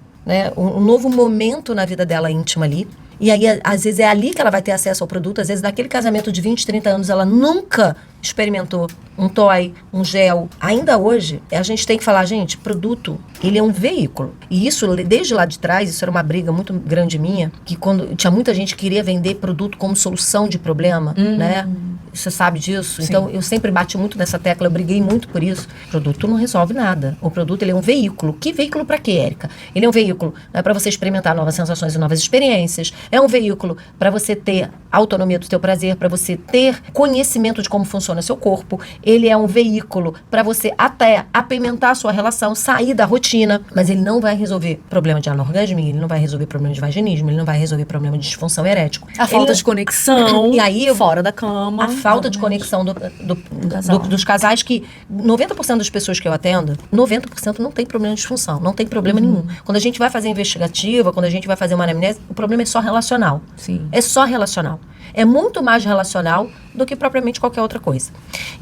momento na vida dela íntima ali. E aí, às vezes, é ali que ela vai ter acesso ao produto. Às vezes, naquele casamento de 20, 30 anos, ela nunca experimentou um toy, um gel. Ainda hoje, a gente tem que falar, gente, produto, ele é um veículo. E isso, desde lá de trás, isso era uma briga muito grande minha, que quando tinha muita gente que queria vender produto como solução de problema, né? você sabe disso. Sim. Então, eu sempre bati muito nessa tecla, eu briguei muito por isso. O produto não resolve nada. O produto, ele é um veículo. Que veículo para quê, Érica? Ele é um veículo para você experimentar novas sensações e novas experiências. É um veículo para você ter autonomia do seu prazer, para você ter conhecimento de como funciona seu corpo. Ele é um veículo para você até apimentar a sua relação, sair da rotina. Mas ele não vai resolver problema de anorgasmia, ele não vai resolver problema de vaginismo, ele não vai resolver problema de disfunção erético. A falta Ele- de conexão, E aí, fora da cama. a falta de conexão dos casais, que 90% das pessoas que eu atendo, 90% não tem problema de disfunção, não tem problema nenhum. Quando a gente vai fazer investigativa, quando a gente vai fazer uma anamnese, o problema é só relacional. Sim. É só relacional. É muito mais relacional do que propriamente qualquer outra coisa.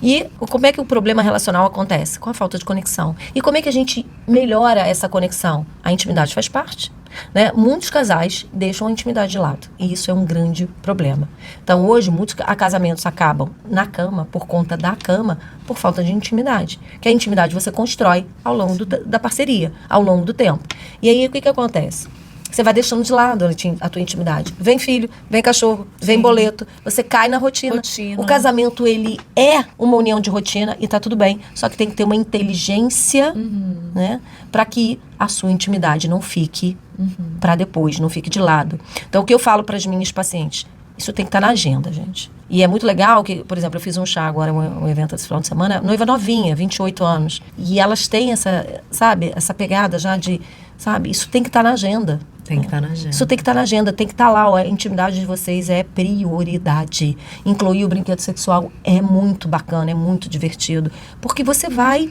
E como é que o problema relacional acontece? Com a falta de conexão. E como é que a gente melhora essa conexão? A intimidade faz parte. Né? Muitos casais deixam a intimidade de lado. E isso é um grande problema. Então, hoje, muitos casamentos acabam na cama, por conta da cama, por falta de intimidade. Que a intimidade você constrói ao longo da parceria, ao longo do tempo. E aí, o que acontece? Você vai deixando de lado a tua intimidade. Vem filho, vem cachorro, vem boleto. Você cai na rotina. O casamento, ele é uma união de rotina e tá tudo bem. Só que tem que ter uma inteligência, né? Para que a sua intimidade não fique para depois, não fique de lado. Então, o que eu falo para as minhas pacientes? Isso tem que estar na agenda, gente. E é muito legal que, por exemplo, eu fiz um chá agora, um evento esse final de semana, noiva novinha, 28 anos. E elas têm essa, sabe, essa pegada já de, sabe, isso tem que estar na agenda. Tem que estar na agenda. Isso tem que estar na agenda, tem que estar lá, ó, a intimidade de vocês é prioridade. Incluir o brinquedo sexual é muito bacana, é muito divertido, porque você vai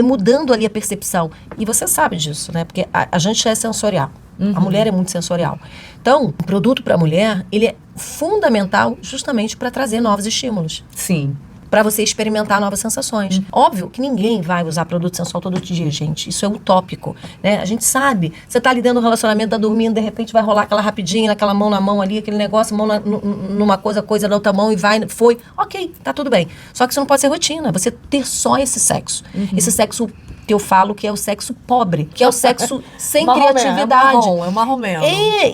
mudando ali a percepção. E você sabe disso, né? Porque a gente é sensorial. A mulher é muito sensorial. Então, o produto para a mulher, ele é fundamental justamente para trazer novos estímulos. Sim. Para você experimentar novas sensações. Óbvio que ninguém vai usar produto sensual todo dia, gente. Isso é utópico, né? A gente sabe. Você tá ali dentro do relacionamento, tá dormindo, de repente vai rolar aquela rapidinha, aquela mão na mão ali, aquele negócio, mão numa coisa na outra mão e vai, foi. Ok, tá tudo bem. Só que isso não pode ser rotina. Você ter só esse sexo. Esse sexo que eu falo que é o sexo pobre, que é o sexo sem criatividade. É marromeno.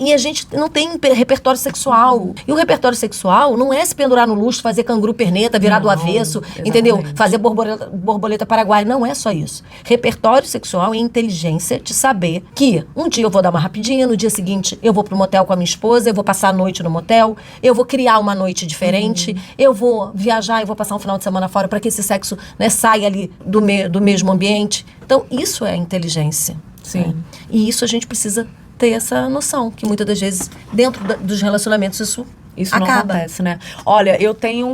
E a gente não tem repertório sexual. E o repertório sexual não é se pendurar no luxo, fazer canguru perneta, virar do avesso, exatamente. entendeu? Fazer borboleta paraguai. Não é só isso. Repertório sexual é inteligência de saber que um dia eu vou dar uma rapidinha, no dia seguinte eu vou pro motel com a minha esposa, eu vou passar a noite no motel, eu vou criar uma noite diferente, eu vou viajar, eu vou passar um final de semana fora para que esse sexo, né, saia ali do mesmo ambiente. Então, isso é inteligência. Sim. Né? E isso a gente precisa ter essa noção, que muitas das vezes, dentro dos relacionamentos, isso não acaba. acontece, né? Olha, eu tenho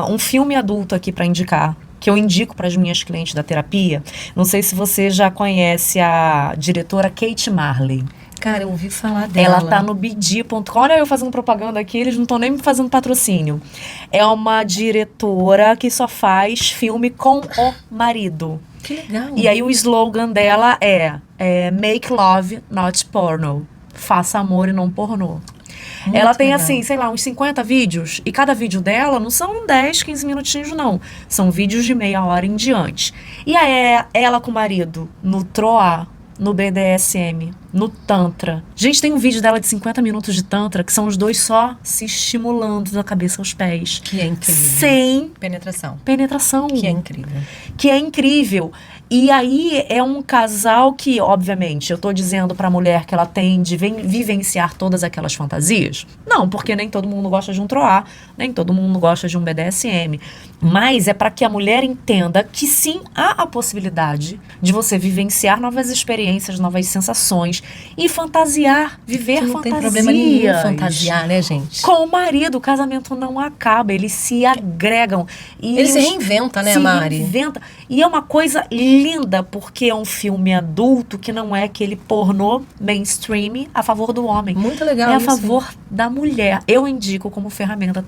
um filme adulto aqui para indicar, que eu indico para as minhas clientes da terapia. Não sei se você já conhece a diretora Kate Marley. Cara, eu ouvi falar dela. Ela tá no bd.com. Olha eu fazendo propaganda aqui, eles não estão nem me fazendo patrocínio. É uma diretora que só faz filme com o marido. Que legal. E aí o slogan dela é Make Love, Not Porno. Faça amor e não pornô. Muito Ela tem legal. assim, sei lá, uns 50 vídeos. E cada vídeo dela não são 10, 15 minutinhos, não. São vídeos de meia hora em diante. E aí ela com o marido no Troá, no BDSM, no Tantra. Gente, tem um vídeo dela de 50 minutos de Tantra, que são os dois só se estimulando da cabeça aos pés. Que é incrível. Sem Penetração. penetração. Que é incrível. Que é incrível. E aí é um casal que, obviamente, eu tô dizendo pra mulher que ela tem de vivenciar todas aquelas fantasias? Não, porque nem todo mundo gosta de um Troá, nem todo mundo gosta de um BDSM. Mas é pra que a mulher entenda que sim, há a possibilidade de você vivenciar novas experiências, novas sensações e fantasiar, viver Não tem fantasias. problema nenhum fantasiar, né, gente? Com o marido, o casamento não acaba, eles se agregam. E Ele se reinventa, né, se Mari? reinventa. E é uma coisa linda, porque é um filme adulto que não é aquele pornô mainstream a favor do homem. Muito legal É a isso. favor da mulher. Eu indico como ferramenta,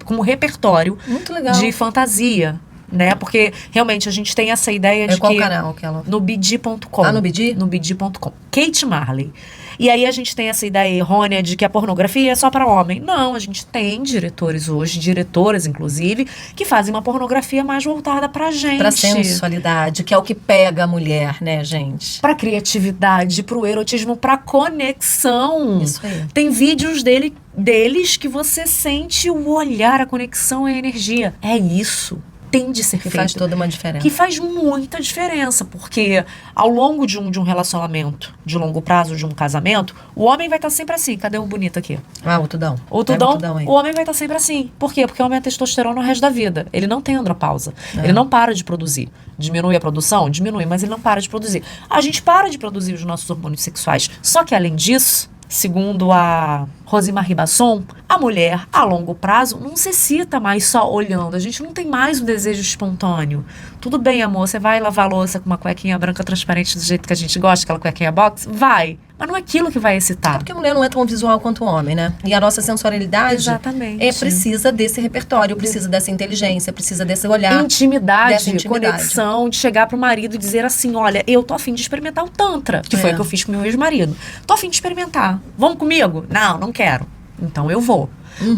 como repertório Muito legal. de fantasia, né? Porque realmente a gente tem essa ideia de É qual que canal que ela... no bd.com. Ah, no BD? No bd.com. Kate Marley. E aí a gente tem essa ideia errônea de que a pornografia é só para homem. Não, a gente tem diretores hoje, diretoras inclusive, que fazem uma pornografia mais voltada pra gente. Pra sensualidade, que é o que pega a mulher, né, gente? Pra criatividade, pro erotismo, pra conexão. Isso aí. Tem vídeos deles que você sente o olhar, a conexão e a energia. É isso. Tem de ser Que feito. faz toda uma diferença. Que faz muita diferença, porque ao longo de um relacionamento de longo prazo, de um casamento, o homem vai estar sempre assim. Cadê o bonito aqui? Ah, o tudão. O Pega tudão, aí. o homem vai estar sempre assim. Por quê? Porque aumenta a testosterona o resto da vida. Ele não tem andropausa. Ele não para de produzir. Diminui a produção? Diminui, mas ele não para de produzir. A gente para de produzir os nossos hormônios sexuais. Só que além disso, segundo a Rosimar Ribasson, a mulher, a longo prazo, não necessita mais só olhando. A gente não tem mais um desejo espontâneo. Tudo bem, amor, você vai lavar a louça com uma cuequinha branca transparente do jeito que a gente gosta, aquela cuequinha box? Vai. Mas não é aquilo que vai excitar. É porque a mulher não é tão visual quanto o homem, né? E a nossa sensorialidade Exatamente. Precisa desse repertório, precisa dessa inteligência, precisa desse olhar. Intimidade, conexão, de chegar pro marido e dizer assim, olha, eu tô a fim de experimentar o Tantra, que foi o que eu fiz com meu ex-marido. Tô a fim de experimentar. Vamos comigo? Não, não quero. Então eu vou.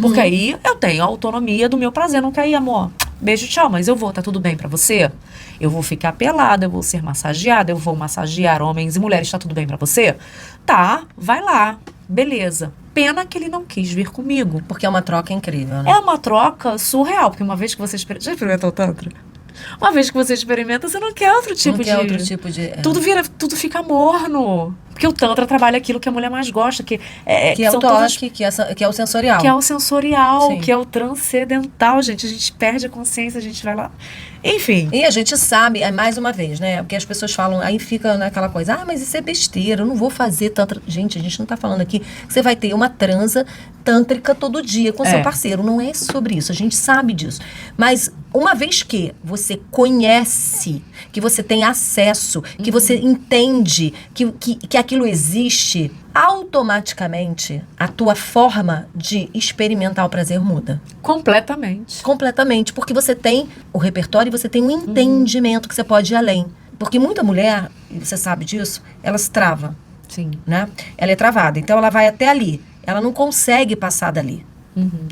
Porque aí eu tenho a autonomia do meu prazer. Não quer ir, amor? Beijo, tchau, mas eu vou. Tá tudo bem pra você? Eu vou ficar pelada, eu vou ser massageada, eu vou massagear homens e mulheres. Tá tudo bem pra você? Tá, vai lá. Beleza. Pena que ele não quis vir comigo. Porque é uma troca incrível, né? É uma troca surreal, porque uma vez que você já experimentou o Tantra? Uma vez que você experimenta, você não quer outro tipo de... Não quer outro tipo de... Tudo fica morno. Porque o Tantra trabalha aquilo que a mulher mais gosta, que é o toque, que é o sensorial. Que é o sensorial, Sim. que é o transcendental, gente. A gente perde a consciência, a gente vai lá. Enfim. E a gente sabe, mais uma vez, né? Porque as pessoas falam, aí fica naquela coisa, mas isso é besteira, eu não vou fazer tantra. Gente, a gente não tá falando aqui que você vai ter uma transa tântrica todo dia com seu parceiro. Não é sobre isso, a gente sabe disso. Mas uma vez que você conhece, que você tem acesso, que você entende que aquilo existe, automaticamente a tua forma de experimentar o prazer muda. Completamente. Completamente, porque você tem o repertório e você tem um entendimento que você pode ir além. Porque muita mulher, e você sabe disso, ela se trava, Sim. né? Ela é travada, então ela vai até ali. Ela não consegue passar dali.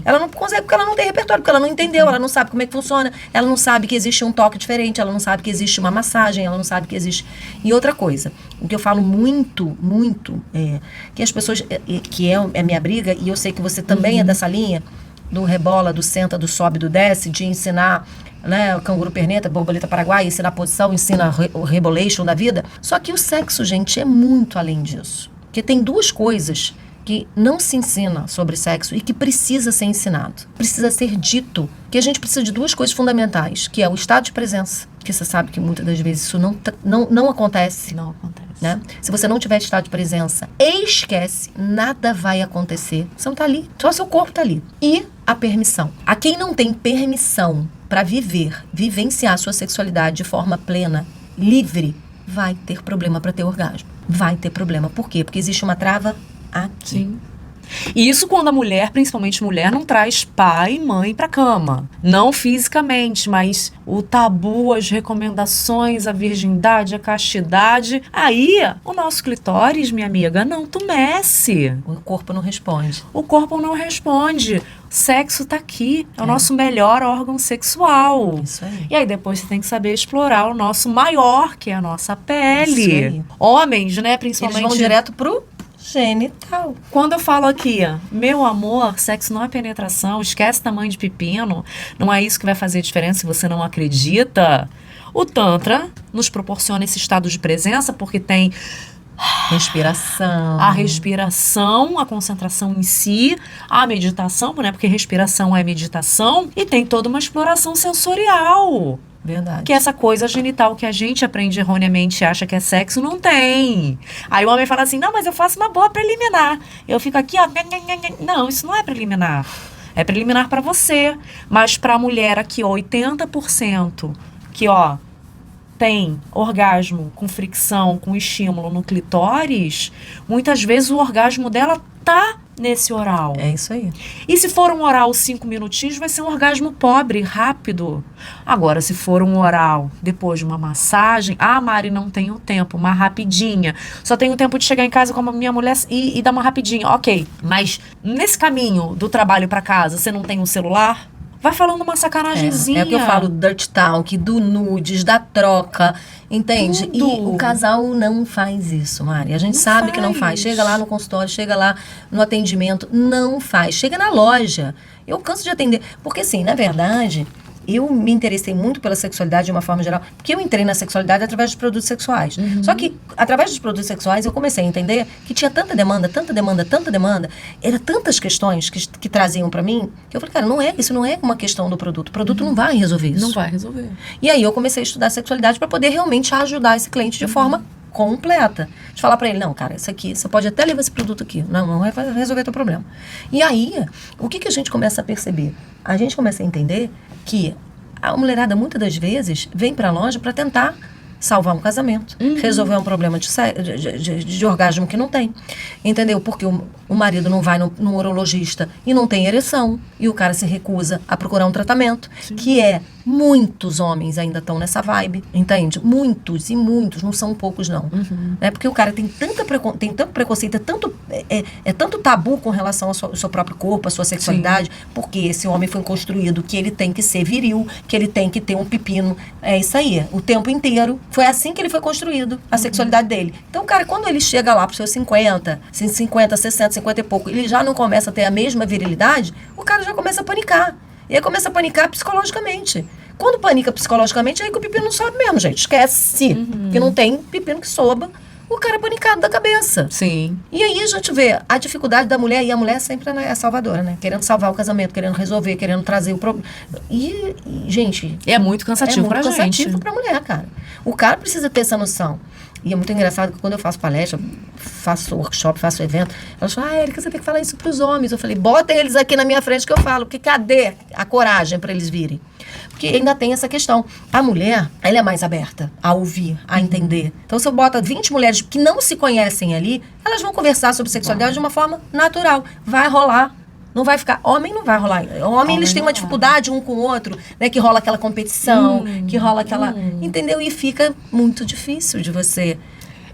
Ela não consegue porque ela não tem repertório, porque ela não entendeu, ela não sabe como é que funciona, ela não sabe que existe um toque diferente, ela não sabe que existe uma massagem, ela não sabe que existe... E outra coisa, o que eu falo muito, que as pessoas... que é a minha briga, e eu sei que você também é dessa linha, do rebola, do senta, do sobe, do desce, de ensinar... né, o canguru perneta, borboleta paraguaia, ensina a posição, ensina o rebolation da vida. Só que o sexo, gente, é muito além disso. Porque tem duas coisas que não se ensina sobre sexo e que precisa ser ensinado. Precisa ser dito. Que a gente precisa de duas coisas fundamentais, que é o estado de presença. Que você sabe que muitas das vezes isso não acontece. Não acontece. Né? Se você não tiver estado de presença, esquece, nada vai acontecer. Você não tá ali, só seu corpo tá ali. E a permissão. A quem não tem permissão para vivenciar a sua sexualidade de forma plena, livre, vai ter problema para ter orgasmo. Vai ter problema. Por quê? Porque existe uma trava aqui. Sim. E isso quando a mulher, principalmente mulher, não traz pai e mãe pra cama. Não fisicamente, mas o tabu, as recomendações, a virgindade, a castidade. Aí, o nosso clitóris, minha amiga, não tumesce. O corpo não responde. O corpo não responde. O sexo tá aqui. É o nosso melhor órgão sexual. Isso aí. E aí depois você tem que saber explorar o nosso maior, que é a nossa pele. Isso aí. Homens, né, principalmente... Eles vão direto pro genital. Quando eu falo aqui, meu amor, sexo não é penetração, esquece tamanho de pepino, não é isso que vai fazer diferença se você não acredita. O Tantra nos proporciona esse estado de presença porque tem respiração, a respiração, a concentração em si, a meditação, né? Porque respiração é meditação e tem toda uma exploração sensorial. Verdade. Que essa coisa genital que a gente aprende erroneamente e acha que é sexo, não tem. Aí o homem fala assim, não, mas eu faço uma boa preliminar. Eu fico aqui, ó. Não, isso não é preliminar. É preliminar pra você. Mas pra mulher aqui, ó, 80% que, ó, tem orgasmo com fricção, com estímulo no clitóris, muitas vezes o orgasmo dela tá nesse oral. É isso aí. E se for um oral 5 minutinhos, vai ser um orgasmo pobre, rápido. Agora, se for um oral depois de uma massagem, Mari, não tenho tempo, uma rapidinha. Só tenho tempo de chegar em casa com a minha mulher e dar uma rapidinha. Ok, mas nesse caminho do trabalho pra casa, você não tem um celular? Vai falando uma sacanagemzinha. É o que eu falo do Dirt Talk, do nudes, da troca, entende? Tudo. E o casal não faz isso, Mari. A gente sabe que não faz. Chega lá no consultório, chega lá no atendimento, não faz. Chega na loja. Eu canso de atender. Porque, assim, na verdade, eu me interessei muito pela sexualidade de uma forma geral, porque eu entrei na sexualidade através dos produtos sexuais. Só que, através dos produtos sexuais, eu comecei a entender que tinha tanta demanda, era tantas questões que traziam pra mim, que eu falei, cara, isso não é uma questão do produto. O produto não vai resolver isso. Não vai resolver. E aí eu comecei a estudar sexualidade para poder realmente ajudar esse cliente de forma completa. De falar para ele, não, cara, isso aqui, você pode até levar esse produto aqui, não vai resolver teu problema. E aí, o que a gente começa a perceber? A gente começa a entender que a mulherada, muitas das vezes, vem para a loja para tentar salvar um casamento, resolver um problema de orgasmo que não tem, entendeu? Porque o marido não vai no urologista e não tem ereção, e o cara se recusa a procurar um tratamento, que muitos homens ainda estão nessa vibe, entende? Muitos, não são poucos não. Porque o cara tem tanto preconceito, é tanto tabu com relação ao seu próprio corpo, à sua sexualidade, porque esse homem foi construído que ele tem que ser viril, que ele tem que ter um pepino, é isso aí, o tempo inteiro. Foi assim que ele foi construído, a sexualidade dele. Então, cara, quando ele chega lá pros seus 50, 60, 50 e pouco, ele já não começa a ter a mesma virilidade, o cara já começa a panicar. E aí começa a panicar psicologicamente. Quando panica psicologicamente, aí que o pepino não sobe mesmo, gente. Esquece. Que não tem pepino que soba. O cara é panicado da cabeça. Sim. E aí a gente vê a dificuldade da mulher, e a mulher sempre é a salvadora, né? Querendo salvar o casamento, querendo resolver, querendo trazer o problema. E, gente... É muito cansativo pra gente. É muito cansativo pra mulher, cara. O cara precisa ter essa noção. E é muito engraçado que quando eu faço palestra, faço workshop, faço evento, elas falam, Érica, você tem que falar isso pros homens. Eu falei, bota eles aqui na minha frente que eu falo, porque cadê a coragem para eles virem? Porque ainda tem essa questão. A mulher, ela é mais aberta a ouvir, a entender. Então, se eu boto 20 mulheres que não se conhecem ali, elas vão conversar sobre sexualidade de uma forma natural. Vai rolar. Não vai ficar... Homem não vai rolar. Homem eles têm uma dificuldade um com o outro, né? Que rola aquela competição, que rola aquela... Entendeu? E fica muito difícil de você...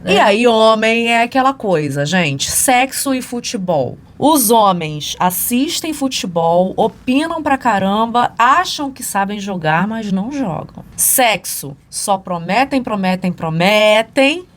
E aí, homem é aquela coisa, gente. Sexo e futebol. Os homens assistem futebol, opinam pra caramba, acham que sabem jogar, mas não jogam. Sexo, só prometem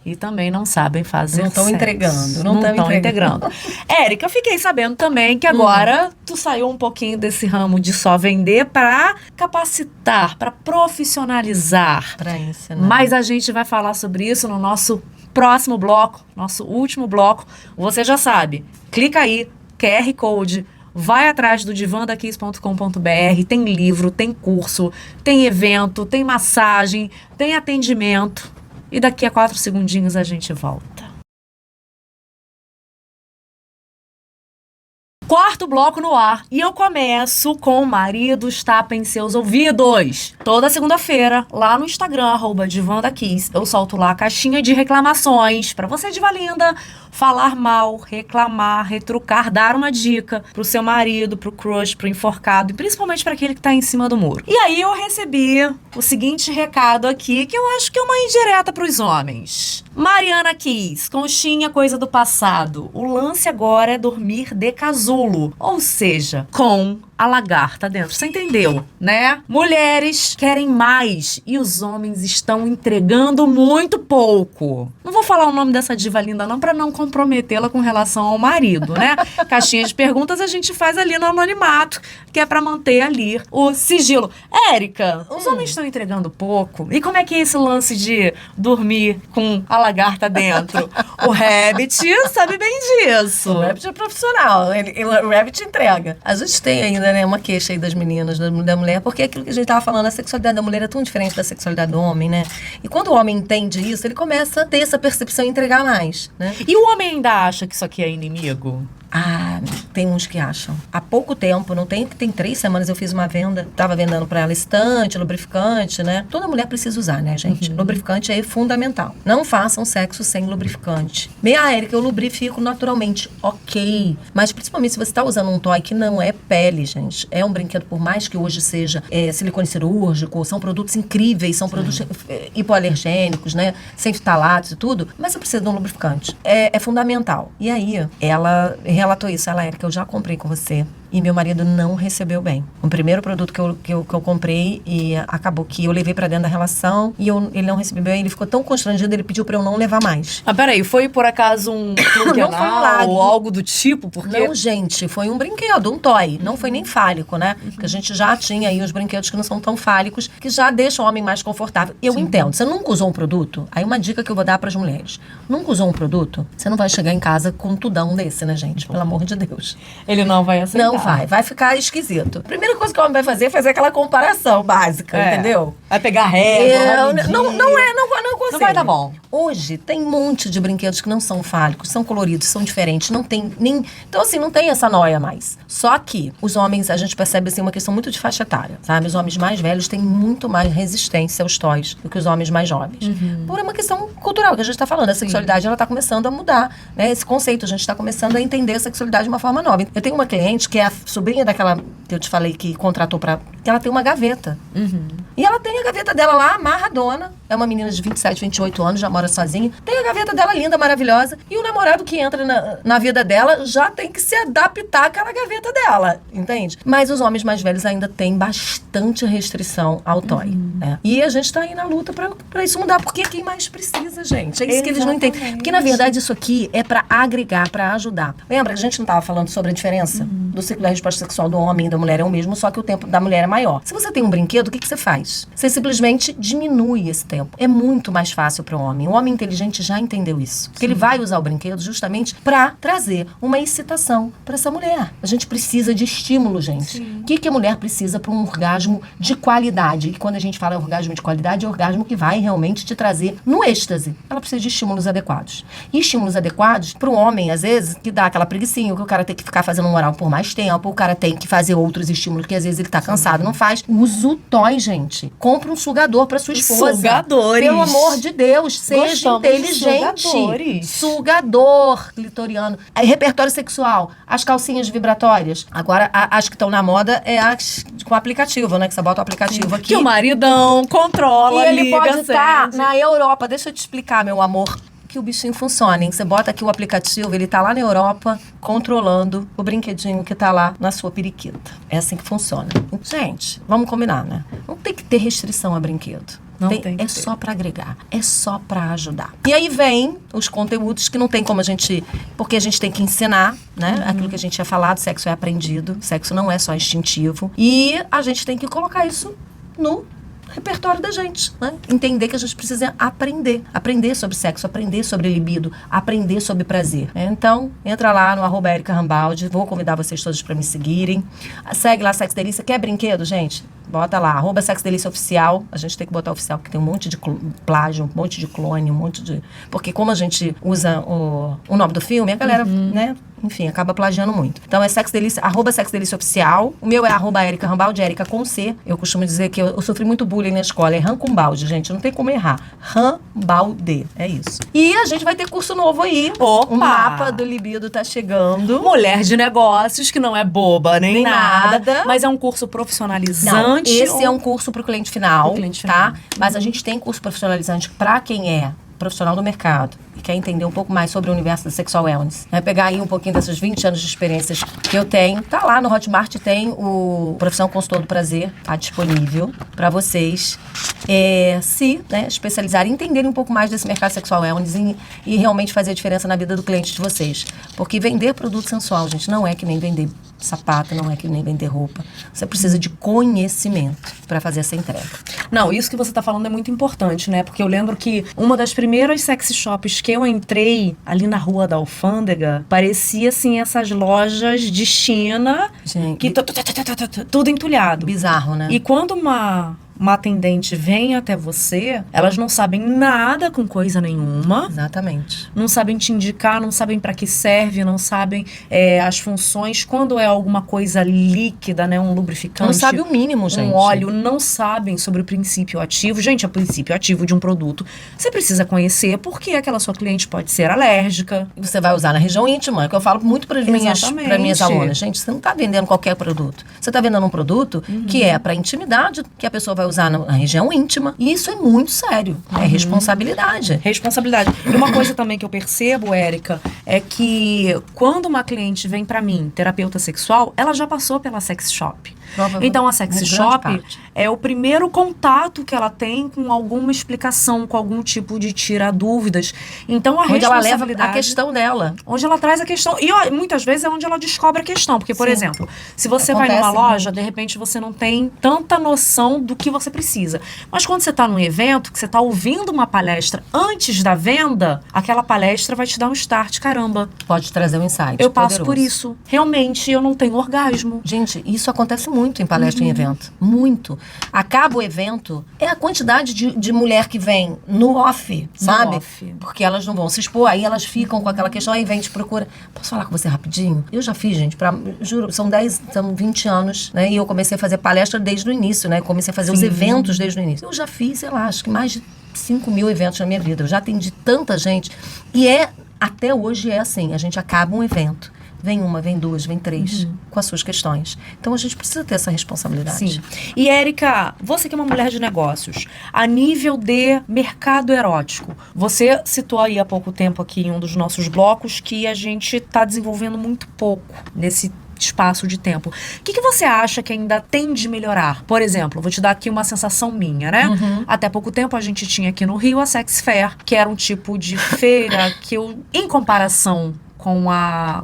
e também não sabem fazer sexo. Não estão entregando. Não estão integrando. Érica, eu fiquei sabendo também que agora tu saiu um pouquinho desse ramo de só vender pra capacitar, pra profissionalizar. Pra ensinar. Mas a gente vai falar sobre isso no nosso próximo bloco, nosso último bloco. Você já sabe, clica aí, QR Code, vai atrás do divandakiss.com.br, tem livro, tem curso, tem evento, tem massagem, tem atendimento. E daqui a 4 segundinhos a gente volta. Quarto bloco no ar. E eu começo com Maridos Tapem Seus Ouvidos. Toda segunda-feira, lá no Instagram, @divandakiss, eu solto lá a caixinha de reclamações pra você, diva linda, falar mal, reclamar, retrucar, dar uma dica pro seu marido, pro crush, pro enforcado e principalmente pra aquele que tá em cima do muro. E aí eu recebi o seguinte recado aqui, que eu acho que é uma indireta pros homens. Mariana Kiss, conchinha coisa do passado. O lance agora é dormir de casulo, ou seja, com a lagarta dentro. Você entendeu, né? Mulheres querem mais e os homens estão entregando muito pouco. Não vou falar o nome dessa diva linda não, pra não comprometê-la com relação ao marido, né? Caixinha de perguntas a gente faz ali no anonimato, que é pra manter ali o sigilo. Érica, os homens estão entregando pouco. E como é que é esse lance de dormir com a lagarta dentro? O Rabbit sabe bem disso. O Rabbit é profissional, o Rabbit entrega. A gente tem ainda, né, uma queixa aí das meninas, da mulher, porque aquilo que a gente tava falando, a sexualidade da mulher é tão diferente da sexualidade do homem, né? E quando o homem entende isso, ele começa a ter essa percepção e entregar mais, né? E o homem ainda acha que isso aqui é inimigo? Ah, tem uns que acham. Há pouco tempo, não tem 3 semanas eu fiz uma venda, tava vendendo pra ela estante, lubrificante, né? Toda mulher precisa usar, né, gente? Lubrificante é fundamental. Não façam sexo sem lubrificante. Érica, eu lubrifico naturalmente. Ok. Mas principalmente se você tá usando um toy que não é pele, gente. É um brinquedo, por mais que hoje seja silicone cirúrgico, são produtos incríveis, são produtos hipoalergênicos, né? Sem ftalatos e tudo. Mas eu preciso de um lubrificante. É fundamental. E aí, ela relatou isso. Ela, Érica, eu já comprei com você. E meu marido não recebeu bem. O primeiro produto que eu comprei e acabou que eu levei pra dentro da relação e ele não recebeu bem. Ele ficou tão constrangido, ele pediu pra eu não levar mais. Ah, peraí, foi por acaso um plug Não foi um anal lag. ou algo do tipo? Porque... Não, gente, foi um brinquedo, um toy. Não foi nem fálico, né? Porque a gente já tinha aí os brinquedos que não são tão fálicos, que já deixam o homem mais confortável. Eu entendo. Você nunca usou um produto? Aí uma dica que eu vou dar pras mulheres. Nunca usou um produto? Você não vai chegar em casa com um tudão desse, né, gente? Pelo amor de Deus. Ele não vai aceitar. Não vai ficar esquisito. A primeira coisa que o homem vai fazer é fazer aquela comparação básica, entendeu? Vai pegar régua, vai não consigo. Não vai dar bom. Hoje tem um monte de brinquedos que não são fálicos, são coloridos, são diferentes, não tem nem... Então, assim, não tem essa noia mais. Só que os homens, a gente percebe, assim, uma questão muito de faixa etária, sabe? Os homens mais velhos têm muito mais resistência aos toys do que os homens mais jovens. Por uma questão cultural que a gente tá falando. A sexualidade, ela tá começando a mudar, né? Esse conceito, a gente tá começando a entender a sexualidade de uma forma nova. Eu tenho uma cliente que é a sobrinha daquela que eu te falei que contratou que ela tem uma gaveta. E ela tem a gaveta dela lá, amarradona. É uma menina de 27, 28 anos, já mora sozinha. Tem a gaveta dela linda, maravilhosa. E o namorado que entra na vida dela já tem que se adaptar àquela gaveta dela, entende? Mas os homens mais velhos ainda têm bastante restrição ao toy, né? E a gente tá aí na luta pra isso mudar, porque é quem mais precisa, gente. É isso que eles não entendem. Porque, na verdade, isso aqui é pra agregar, pra ajudar. Lembra que a gente não tava falando sobre a diferença do ciclo da resposta sexual do homem e da mulher é o mesmo, só que o tempo da mulher é maior. Se você tem um brinquedo, o que você faz? Você simplesmente diminui esse tempo. É muito mais fácil para o homem. O homem inteligente já entendeu isso. Porque ele vai usar o brinquedo justamente para trazer uma excitação para essa mulher. A gente precisa de estímulo, gente. O que a mulher precisa para um orgasmo de qualidade? E quando a gente fala orgasmo de qualidade, é orgasmo que vai realmente te trazer no êxtase. Ela precisa de estímulos adequados. E estímulos adequados para o homem, às vezes, que dá aquela preguicinha, que o cara tem que ficar fazendo um oral por mais tempo, o cara tem que fazer outros estímulos que às vezes ele tá cansado, não faz. Usa o toy, gente. Compra um sugador pra sua esposa. Sugadores. Pelo amor de Deus, seja Gostamos inteligente. de sugadores. Sugador clitoriano. Aí, repertório sexual. As calcinhas vibratórias. Agora, as que estão na moda é as com aplicativo, né? Que você bota o aplicativo aqui. Que o maridão controla, E ele liga, pode estar acende. na Europa. Deixa eu te explicar, meu amor. Que o bichinho funciona, hein? Você bota aqui o aplicativo, ele tá lá na Europa, controlando o brinquedinho que tá lá na sua periquita. É assim que funciona. Gente, vamos combinar, né? Não tem que ter restrição a brinquedo. Não tem que É ter. só pra agregar, é só pra ajudar. E aí vem os conteúdos que não tem como a gente... Porque a gente tem que ensinar, né? Aquilo que a gente tinha falado, sexo é aprendido, sexo não é só instintivo. E a gente tem que colocar isso no repertório da gente, né? Entender que a gente precisa aprender sobre sexo, aprender sobre libido, aprender sobre prazer. Então, entra lá no @EricaRambaldi, vou convidar vocês todos para me seguirem. Segue lá Sex Delícia. Quer brinquedo, gente? Bota lá, @Sex Delícia Oficial. A gente tem que botar oficial, porque tem um monte de plágio, um monte de clone, um monte de... Porque como a gente usa o nome do filme, a galera, né? Enfim, acaba plagiando muito. Então é Sex Delícia, @Sex Delícia Oficial. O meu é @EricaRambaldi, Érica com C. Eu costumo dizer que eu sofri muito bullying na escola. É Ram com balde, gente. Não tem como errar. Rambalde. É isso. E a gente vai ter curso novo aí. Opa! O mapa do libido tá chegando. Mulher de negócios, que não é boba nem Nem nada, nada. mas é um curso Não, profissionalizante. esse é um curso pro cliente final, Pro cliente tá? final. Mas a gente tem curso profissionalizante pra quem é profissional do mercado e quer entender um pouco mais sobre o universo da sexual wellness. Vai pegar aí um pouquinho dessas 20 anos de experiências que eu tenho. Tá lá no Hotmart, tem o Profissão Consultor do Prazer, tá disponível pra vocês se especializarem, entenderem um pouco mais desse mercado sexual wellness e realmente fazer a diferença na vida do cliente de vocês. Porque vender produto sensual, gente, não é que nem vender sapato, não é que nem vender roupa. Você precisa de conhecimento pra fazer essa entrega. Não, isso que você tá falando é muito importante, né? Porque eu lembro que uma das primeiras sexy shops que eu entrei ali na Rua da Alfândega, parecia assim essas lojas de China, Gente, que tudo entulhado. bizarro, né? E quando uma uma atendente vem até você, elas não sabem nada com coisa nenhuma. Exatamente. Não sabem te indicar, não sabem para que serve, não sabem as funções. Quando é alguma coisa líquida, né, um lubrificante, Não sabe o mínimo, gente. um óleo, não sabem sobre o princípio ativo. Gente, é o princípio ativo de um produto. Você precisa conhecer porque aquela sua cliente pode ser alérgica. Você vai usar na região íntima, que eu falo muito para minhas alunas. Gente, você não está vendendo qualquer produto. Você está vendendo um produto que é para intimidade, que a pessoa vai usar na região íntima. E isso é muito sério. É responsabilidade. Responsabilidade. E uma coisa também que eu percebo, Érica, é que quando uma cliente vem para mim, terapeuta sexual, ela já passou pela sex shop. Então a sex shop é o primeiro contato que ela tem com alguma explicação, com algum tipo de tira dúvidas. Então a onde ela responsabilidade... leva a questão dela. Onde ela traz a questão. E ó, muitas vezes é onde ela descobre a questão. Porque, por exemplo, se você vai numa loja, de repente você não tem tanta noção do que você precisa. Mas quando você está num evento, que você está ouvindo uma palestra antes da venda, aquela palestra vai te dar um start. Caramba. Pode trazer um insight. Eu passo por isso. Realmente, eu não tenho orgasmo. Gente, isso acontece muito em palestra em evento. Muito. Acaba o evento, é a quantidade de mulher que vem no off, sabe? Porque elas não vão se expor, aí elas ficam com aquela questão, aí vem te procura. Posso falar com você rapidinho? Eu já fiz, gente, juro, são 20 anos, né? E eu comecei a fazer palestra desde o início, né? Comecei a fazer os eventos desde o início. Eu já fiz, sei lá, acho que mais de 5 mil eventos na minha vida. Eu já atendi tanta gente. E até hoje é assim, a gente acaba um evento. Vem uma, vem duas, vem três, com as suas questões. Então, a gente precisa ter essa responsabilidade. Sim. E, Érica, você que é uma mulher de negócios, a nível de mercado erótico, você citou aí há pouco tempo aqui em um dos nossos blocos que a gente está desenvolvendo muito pouco nesse espaço de tempo. O que você acha que ainda tem de melhorar? Por exemplo, vou te dar aqui uma sensação minha, né? Até pouco tempo a gente tinha aqui no Rio a Sex Fair, que era um tipo de feira que eu, em comparação com a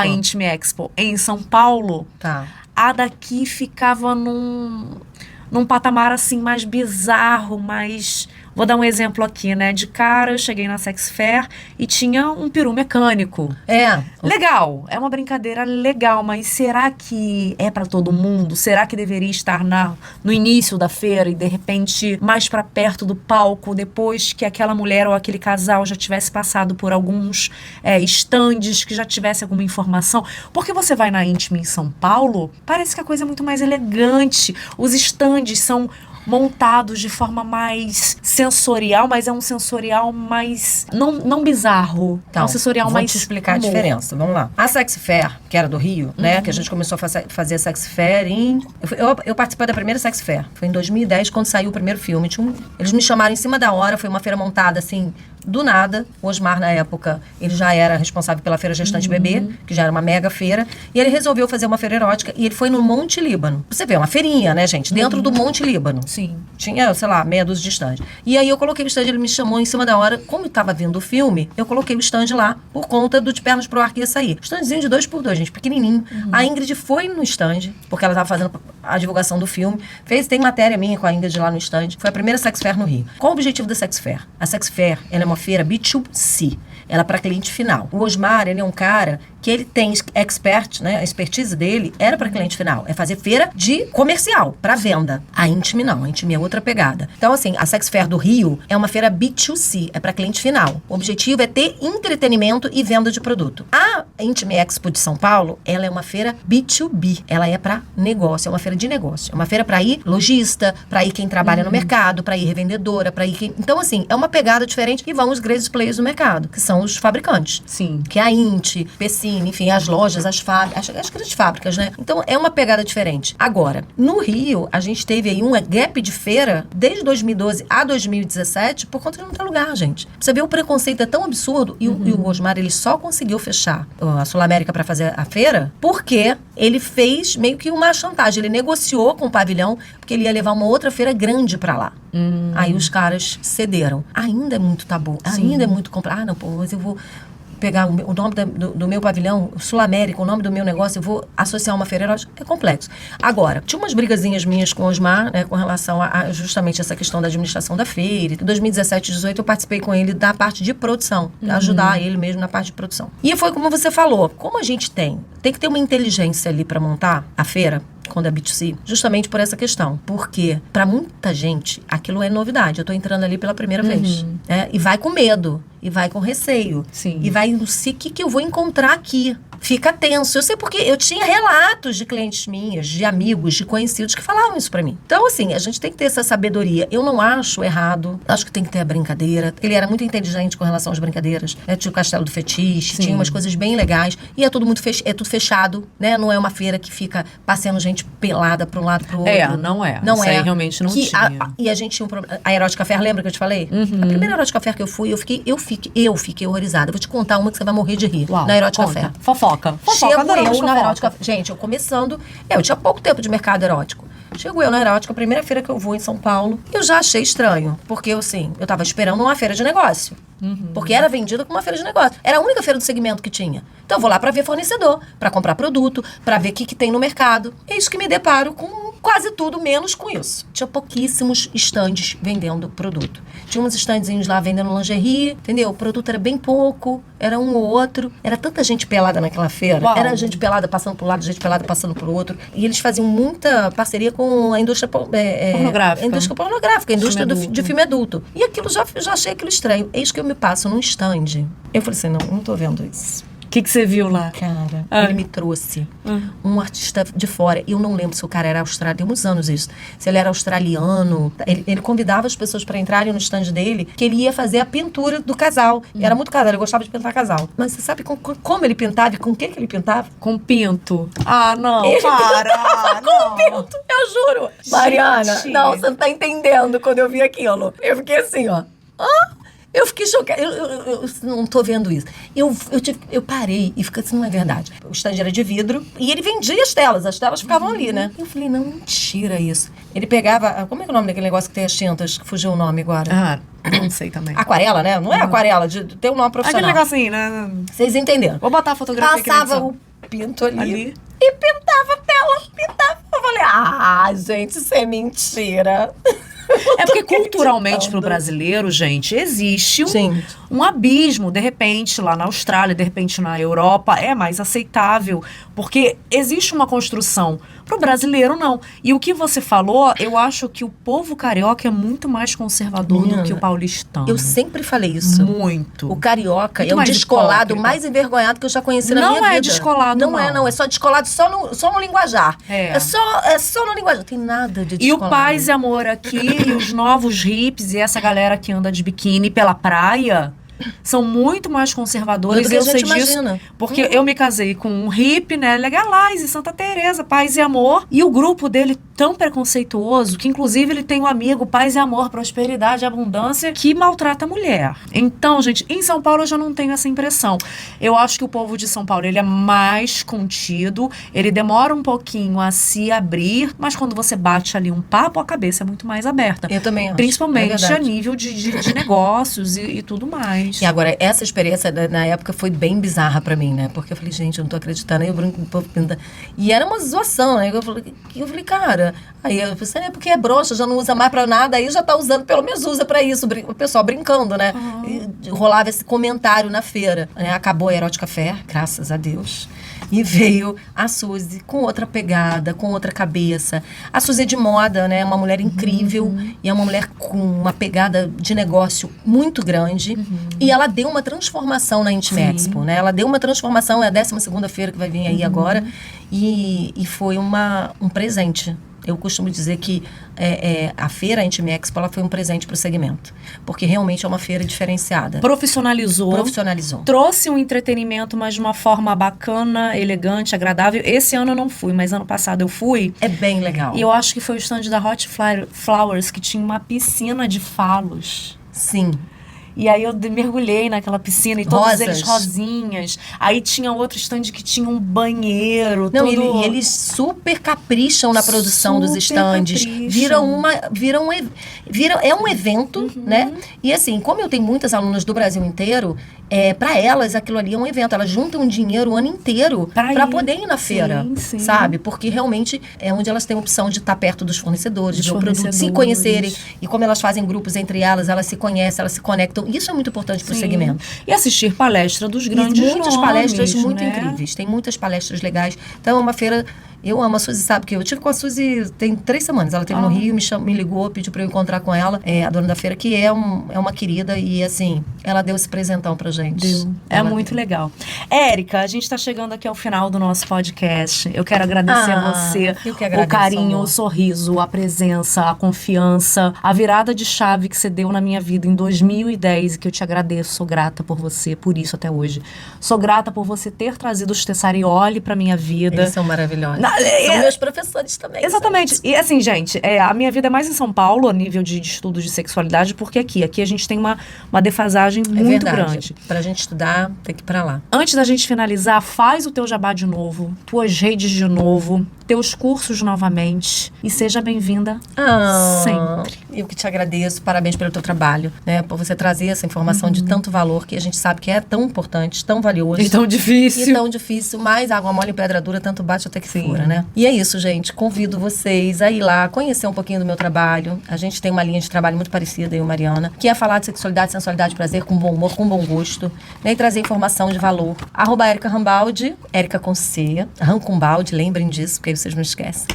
Intime Expo em São Paulo, a daqui ficava num patamar assim mais bizarro, mais... Vou dar um exemplo aqui, né? De cara, eu cheguei na Sex Fair e tinha um peru mecânico. Legal, é uma brincadeira legal, mas será que é pra todo mundo? Será que deveria estar no início da feira e, de repente, mais pra perto do palco, depois que aquela mulher ou aquele casal já tivesse passado por alguns estandes, que já tivesse alguma informação? Porque você vai na Intime em São Paulo, parece que a coisa é muito mais elegante. Os estandes são montados de forma mais sensorial, mas é um sensorial mais... Não bizarro. Então, é um sensorial vou mais... te explicar a diferença. Vamos lá. A Sex Fair, que era do Rio, né? Que a gente começou a fazer a Sex Fair Eu participei da primeira Sex Fair. Foi em 2010, quando saiu o primeiro filme. Eles me chamaram em cima da hora. Foi uma feira montada, assim, do nada. O Osmar, na época, ele já era responsável pela Feira Gestante Bebê, que já era uma mega feira. E ele resolveu fazer uma feira erótica. E ele foi no Monte Líbano. Você vê, uma feirinha, né, gente? Dentro do Monte Líbano. Sim. Tinha, sei lá, meia dúzia de stand. E aí eu coloquei o stand, ele me chamou em cima da hora. Como estava vindo o filme, eu coloquei o stand lá por conta do De Pernas pro Ar que ia sair. Standzinho de 2x2, gente, pequenininho. A Ingrid foi no stand, porque ela estava fazendo a divulgação do filme. Tem matéria minha com a Ingrid lá no stand. Foi a primeira Sex Fair no Rio. Qual o objetivo da Sex Fair? A Sex Fair, ela é uma feira B2C. Ela é para cliente final. O Osmar, ele é um cara que ele tem expert, né? A expertise dele era para cliente final. É fazer feira de comercial, para venda. A Intime não. A Intime é outra pegada. Então, assim, a Sex Fair do Rio é uma feira B2C. É para cliente final. O objetivo é ter entretenimento e venda de produto. A Intime Expo de São Paulo, ela é uma feira B2B. Ela é para negócio. É uma feira de negócio. É uma feira para ir lojista, para ir quem trabalha no mercado, para ir revendedora, para ir quem... Então, assim, é uma pegada diferente e vão os grandes players do mercado, que são os fabricantes. Sim. Que é a Inti, Pessini, enfim, as lojas, as grandes fábricas, né? Então, é uma pegada diferente. Agora, no Rio, a gente teve aí um gap de feira desde 2012 a 2017 por conta de não ter lugar, gente. Você vê, o preconceito é tão absurdo e o Osmar, ele só conseguiu fechar a Sul América para fazer a feira porque ele fez meio que uma chantagem. Ele negociou com o pavilhão porque ele ia levar uma outra feira grande para lá. Aí os caras cederam. Ainda é muito tabu, ainda é muito complicado. Ah, não, pô, mas eu vou pegar o nome do meu pavilhão, Sul América, o nome do meu negócio, eu vou associar uma feira erótica. É complexo. Agora, tinha umas brigazinhas minhas com o Osmar, né, com relação a justamente essa questão da administração da feira. Em 2017 e 2018 eu participei com ele da parte de produção, ajudar ele mesmo na parte de produção. E foi como você falou, como a gente tem que ter uma inteligência ali para montar a feira, quando é B2C, justamente por essa questão. Porque, para muita gente, aquilo é novidade. Eu tô entrando ali pela primeira vez. Né? E vai com medo. E vai com receio. Sim. E vai, não sei o que eu vou encontrar aqui. Fica tenso. Eu sei porque eu tinha relatos de clientes minhas, de amigos, de conhecidos que falavam isso pra mim. Então, assim, a gente tem que ter essa sabedoria. Eu não acho errado. Acho que tem que ter a brincadeira. Ele era muito inteligente com relação às brincadeiras. Né? Tinha o Castelo do Fetiche, tinha umas coisas bem legais. E é tudo muito é tudo fechado, né? Não é uma feira que fica passeando gente pelada pra um lado pro outro. Não é. Não isso é. aí realmente não tinha. E a gente tinha um problema. A Erótica Fair, lembra que eu te falei? A primeira Erótica Fair que eu fui, eu fiquei horrorizada. Eu vou te contar uma que você vai morrer de rir. Uau, na Erótica conta. Fair. Fofoca. Chego Adoramos eu na fofoca. Erótica. Gente, eu começando. Eu tinha pouco tempo de mercado erótico. Chego eu na Erótica, a primeira feira que eu vou em São Paulo. Eu já achei estranho. Porque, assim, eu tava esperando uma feira de negócio. Porque era vendida como uma feira de negócio. Era a única feira do segmento que tinha. Então eu vou lá pra ver fornecedor, pra comprar produto, pra ver o que tem no mercado. Eis que me deparo com quase tudo, menos com isso. Tinha pouquíssimos estandes vendendo produto. Tinha uns standzinhos lá vendendo lingerie, entendeu? O produto era bem pouco, era um ou outro. Era tanta gente pelada naquela feira. Uau. Era gente pelada passando pro lado, gente pelada passando pro outro. E eles faziam muita parceria com a indústria pornográfica. A indústria pornográfica, a indústria Filme adulto. de filme adulto. E aquilo já achei aquilo estranho. Eis que eu me passo num stand. Eu falei assim, não tô vendo isso. O que você viu lá? Cara, ele me trouxe um artista de fora. Eu não lembro se o cara era australiano, tem muitos anos isso. Se ele era australiano. Ele convidava as pessoas para entrarem no stand dele, que ele ia fazer a pintura do casal. Era muito casal, ele gostava de pintar casal. Mas você sabe como ele pintava e com o que ele pintava? Com pinto. Ah, não, Ele para. com pinto, eu juro. Mariana, Gente. não, você não tá entendendo quando eu vi aquilo. Eu fiquei assim, ó. Eu fiquei chocada. Eu não tô vendo isso. Eu parei e fiquei assim, não é verdade. O stand era de vidro e ele vendia as telas ficavam ali, né? Eu falei, não, mentira isso. Ele pegava, como é que é o nome daquele negócio que tem as tintas, que fugiu o nome agora? Ah, não sei também. Aquarela, né? Não é aquarela, tem um nome profissional. Aquele negocinho, né? Vocês entenderam? Vou botar a fotografia aqui na Passava edição. o pinto ali. Ali. E pintava a tela, pintava. Eu falei, gente, isso é mentira. É porque culturalmente pro brasileiro, gente, existe um abismo. De repente, lá na Austrália, de repente na Europa, é mais aceitável. Porque existe uma construção. Pro brasileiro, não. E o que você falou, eu acho que o povo carioca é muito mais conservador do que o paulistano. Eu sempre falei isso. Muito. O carioca Muito é o mais descolado hipócrita. mais envergonhado que eu já conheci na minha vida. Não é descolado, não. Não é só descolado só no linguajar. É. É só no linguajar. Não tem nada de E o descolado. paz e amor aqui, e os novos hips, e essa galera que anda de biquíni pela praia, são muito mais conservadores. Do que Eu a sei gente disso imagina. porque eu me casei com um hippie, né? Legalize, Santa Teresa, Paz e Amor. E o grupo dele tão preconceituoso que, inclusive, ele tem um amigo, Paz e Amor, Prosperidade e Abundância, que maltrata a mulher. Então, gente, em São Paulo eu já não tenho essa impressão. Eu acho que o povo de São Paulo, ele é mais contido, ele demora um pouquinho a se abrir, mas quando você bate ali um papo, a cabeça é muito mais aberta. Eu também acho. Principalmente É a verdade. nível de negócios e tudo mais. E agora, essa experiência na época foi bem bizarra pra mim, né? Porque eu falei, gente, eu não tô acreditando. Aí eu brinco com o povo pinta. E era uma zoação, né? Eu falei, cara... Aí eu pensei, porque é broxa, já não usa mais pra nada. Aí já tá usando, pelo menos usa pra isso. O pessoal brincando, né? E rolava esse comentário na feira. Né? Acabou a Erótica Fair, graças a Deus. E veio a Suzy com outra pegada, com outra cabeça. A Suzy é de moda, né? É uma mulher incrível. E é uma mulher com uma pegada de negócio muito grande. E ela deu uma transformação na Intime Expo, né? Ela deu uma transformação, é a 12ª feira que vai vir aí agora. E foi um presente. Eu costumo dizer que a feira, a Intime Expo, ela foi um presente para o segmento. Porque realmente é uma feira diferenciada. Profissionalizou. Trouxe um entretenimento, mas de uma forma bacana, elegante, agradável. Esse ano eu não fui, mas ano passado eu fui. É bem legal. E eu acho que foi o stand da Hot Flowers, que tinha uma piscina de falos. Sim. E aí eu mergulhei naquela piscina e todos Rosas. eles rosinhas. Aí tinha outro stand que tinha um banheiro. Não, todo... e eles super capricham na produção dos Super stands. capricham. É um evento, né? E assim, como eu tenho muitas alunas do Brasil inteiro, para elas aquilo ali é um evento. Elas juntam dinheiro o ano inteiro para poder ir na feira, sim. sabe? Porque realmente é onde elas têm a opção de estar perto dos fornecedores, de ver o produto, se conhecerem. E como elas fazem grupos entre elas se conhecem, elas se conectam. Isso é muito importante para o segmento. E assistir palestra dos grandes muitas nomes, palestras muito né? incríveis. Tem muitas palestras legais. Então é uma feira Eu amo a Suzy, sabe? Que eu tive com a Suzy tem 3 semanas. Ela esteve no Rio, me ligou, pediu pra eu encontrar com ela, a dona da feira, que é uma querida e, assim, ela deu esse presentão pra gente. É muito legal. Érica, a gente tá chegando aqui ao final do nosso podcast. Eu quero agradecer a você o carinho, o sorriso, a presença, a confiança, a virada de chave que você deu na minha vida em 2010 e que eu te agradeço. Sou grata por você, por isso até hoje. Sou grata por você ter trazido os Tessarioli pra minha vida. Eles são maravilhosos. São meus professores também. Exatamente. E assim, gente, a minha vida é mais em São Paulo, a nível de estudos de sexualidade, porque aqui a gente tem uma defasagem muito grande. Pra gente estudar, tem que ir pra lá. Antes da gente finalizar, faz o teu jabá de novo, tuas redes de novo, teus cursos novamente e seja bem-vinda sempre. Eu que te agradeço, parabéns pelo teu trabalho, né? Por você trazer essa informação de tanto valor que a gente sabe que é tão importante, tão valioso. E tão difícil. Mas água mole em pedra dura, tanto bate até que fura, né? E é isso, gente. Convido vocês a ir lá, conhecer um pouquinho do meu trabalho. A gente tem uma linha de trabalho muito parecida, eu e Mariana, que é falar de sexualidade, sensualidade, prazer, com bom humor, com bom gosto, né? E trazer informação de valor. @Érica Rambaldi, Érica com C, Rancumbaldi, lembrem disso, porque aí vocês não esquecem.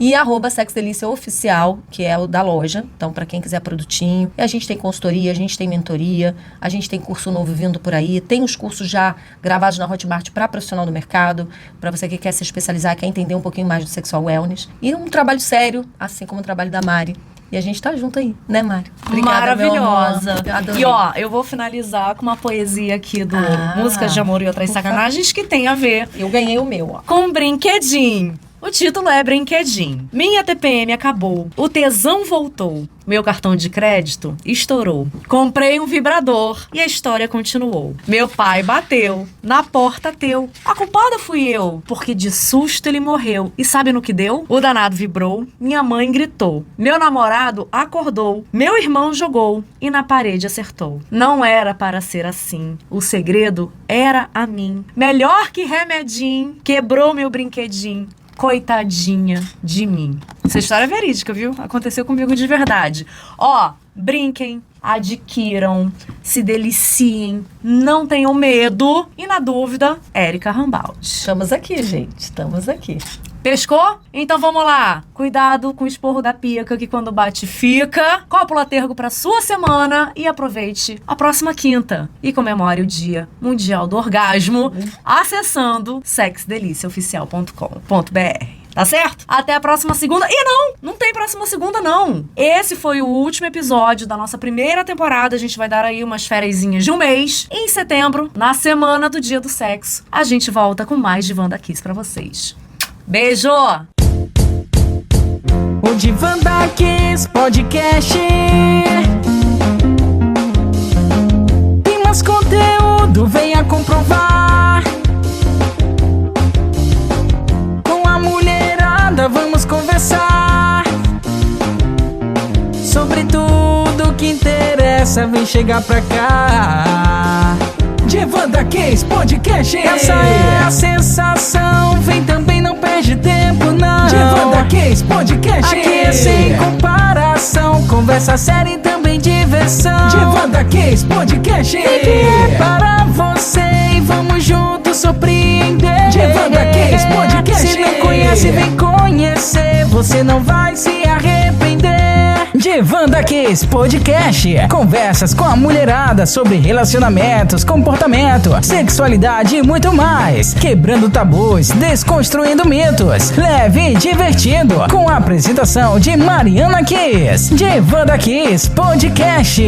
E @Sexdelícia Oficial, que é o da loja. Então, pra quem quiser produtinho. E a gente tem consultoria, a gente tem mentoria, a gente tem curso novo vindo por aí, tem os cursos já gravados na Hotmart para profissional do mercado, para você que quer se especializar, quer entender um pouquinho mais do sexual wellness. E um trabalho sério, assim como o trabalho da Mari. E a gente tá junto aí, né, Mari? Obrigada, maravilhosa. E ó, eu vou finalizar com uma poesia aqui do Músicas de Amor e Outras Sacanagens, que tem a ver. Eu ganhei o meu, ó. Com brinquedinho. O título é Brinquedinho. Minha TPM acabou. O tesão voltou. Meu cartão de crédito estourou. Comprei um vibrador e a história continuou. Meu pai bateu na porta teu. A culpada fui eu, porque de susto ele morreu. E sabe no que deu? O danado vibrou, minha mãe gritou. Meu namorado acordou, meu irmão jogou e na parede acertou. Não era para ser assim. O segredo era a mim. Melhor que remedinho, quebrou meu brinquedinho. Coitadinha de mim. Essa história é verídica, viu? Aconteceu comigo de verdade. Ó, brinquem, adquiram, se deliciem, não tenham medo. E na dúvida, Érica Rambaldi. Estamos aqui, gente. Estamos aqui. Pescou? Então vamos lá. Cuidado com o esporro da pica, que quando bate fica. Cópula tergo pra sua semana e aproveite a próxima quinta. E comemore o Dia Mundial do Orgasmo acessando sexdeliciaoficial.com.br. Tá certo? Até a próxima segunda. E não tem próxima segunda, não. Esse foi o último episódio da nossa primeira temporada. A gente vai dar aí umas fériasinhas de um mês. Em setembro, na semana do Dia do Sexo, a gente volta com mais Divanda Kiss pra vocês. Beijo! O Divanda Kiss Podcast tem mais conteúdo, venha comprovar. Com a mulherada vamos conversar sobre tudo que interessa, vem chegar pra cá. Divanda Kiss Podcast, essa é a sensação, vem também, não perde tempo não. Divanda Kiss Podcast, aqui é sem comparação, conversa séria e também diversão. Divanda Kiss Podcast, que é para você e vamos juntos surpreender. Divanda Kiss Podcast, se não conhece, vem conhecer, você não vai se arrepender. Divanda Kiss Podcast, conversas com a mulherada sobre relacionamentos, comportamento, sexualidade e muito mais. Quebrando tabus, desconstruindo mitos, leve e divertido, com a apresentação de Mariana Kiss. Divanda Kiss Podcast.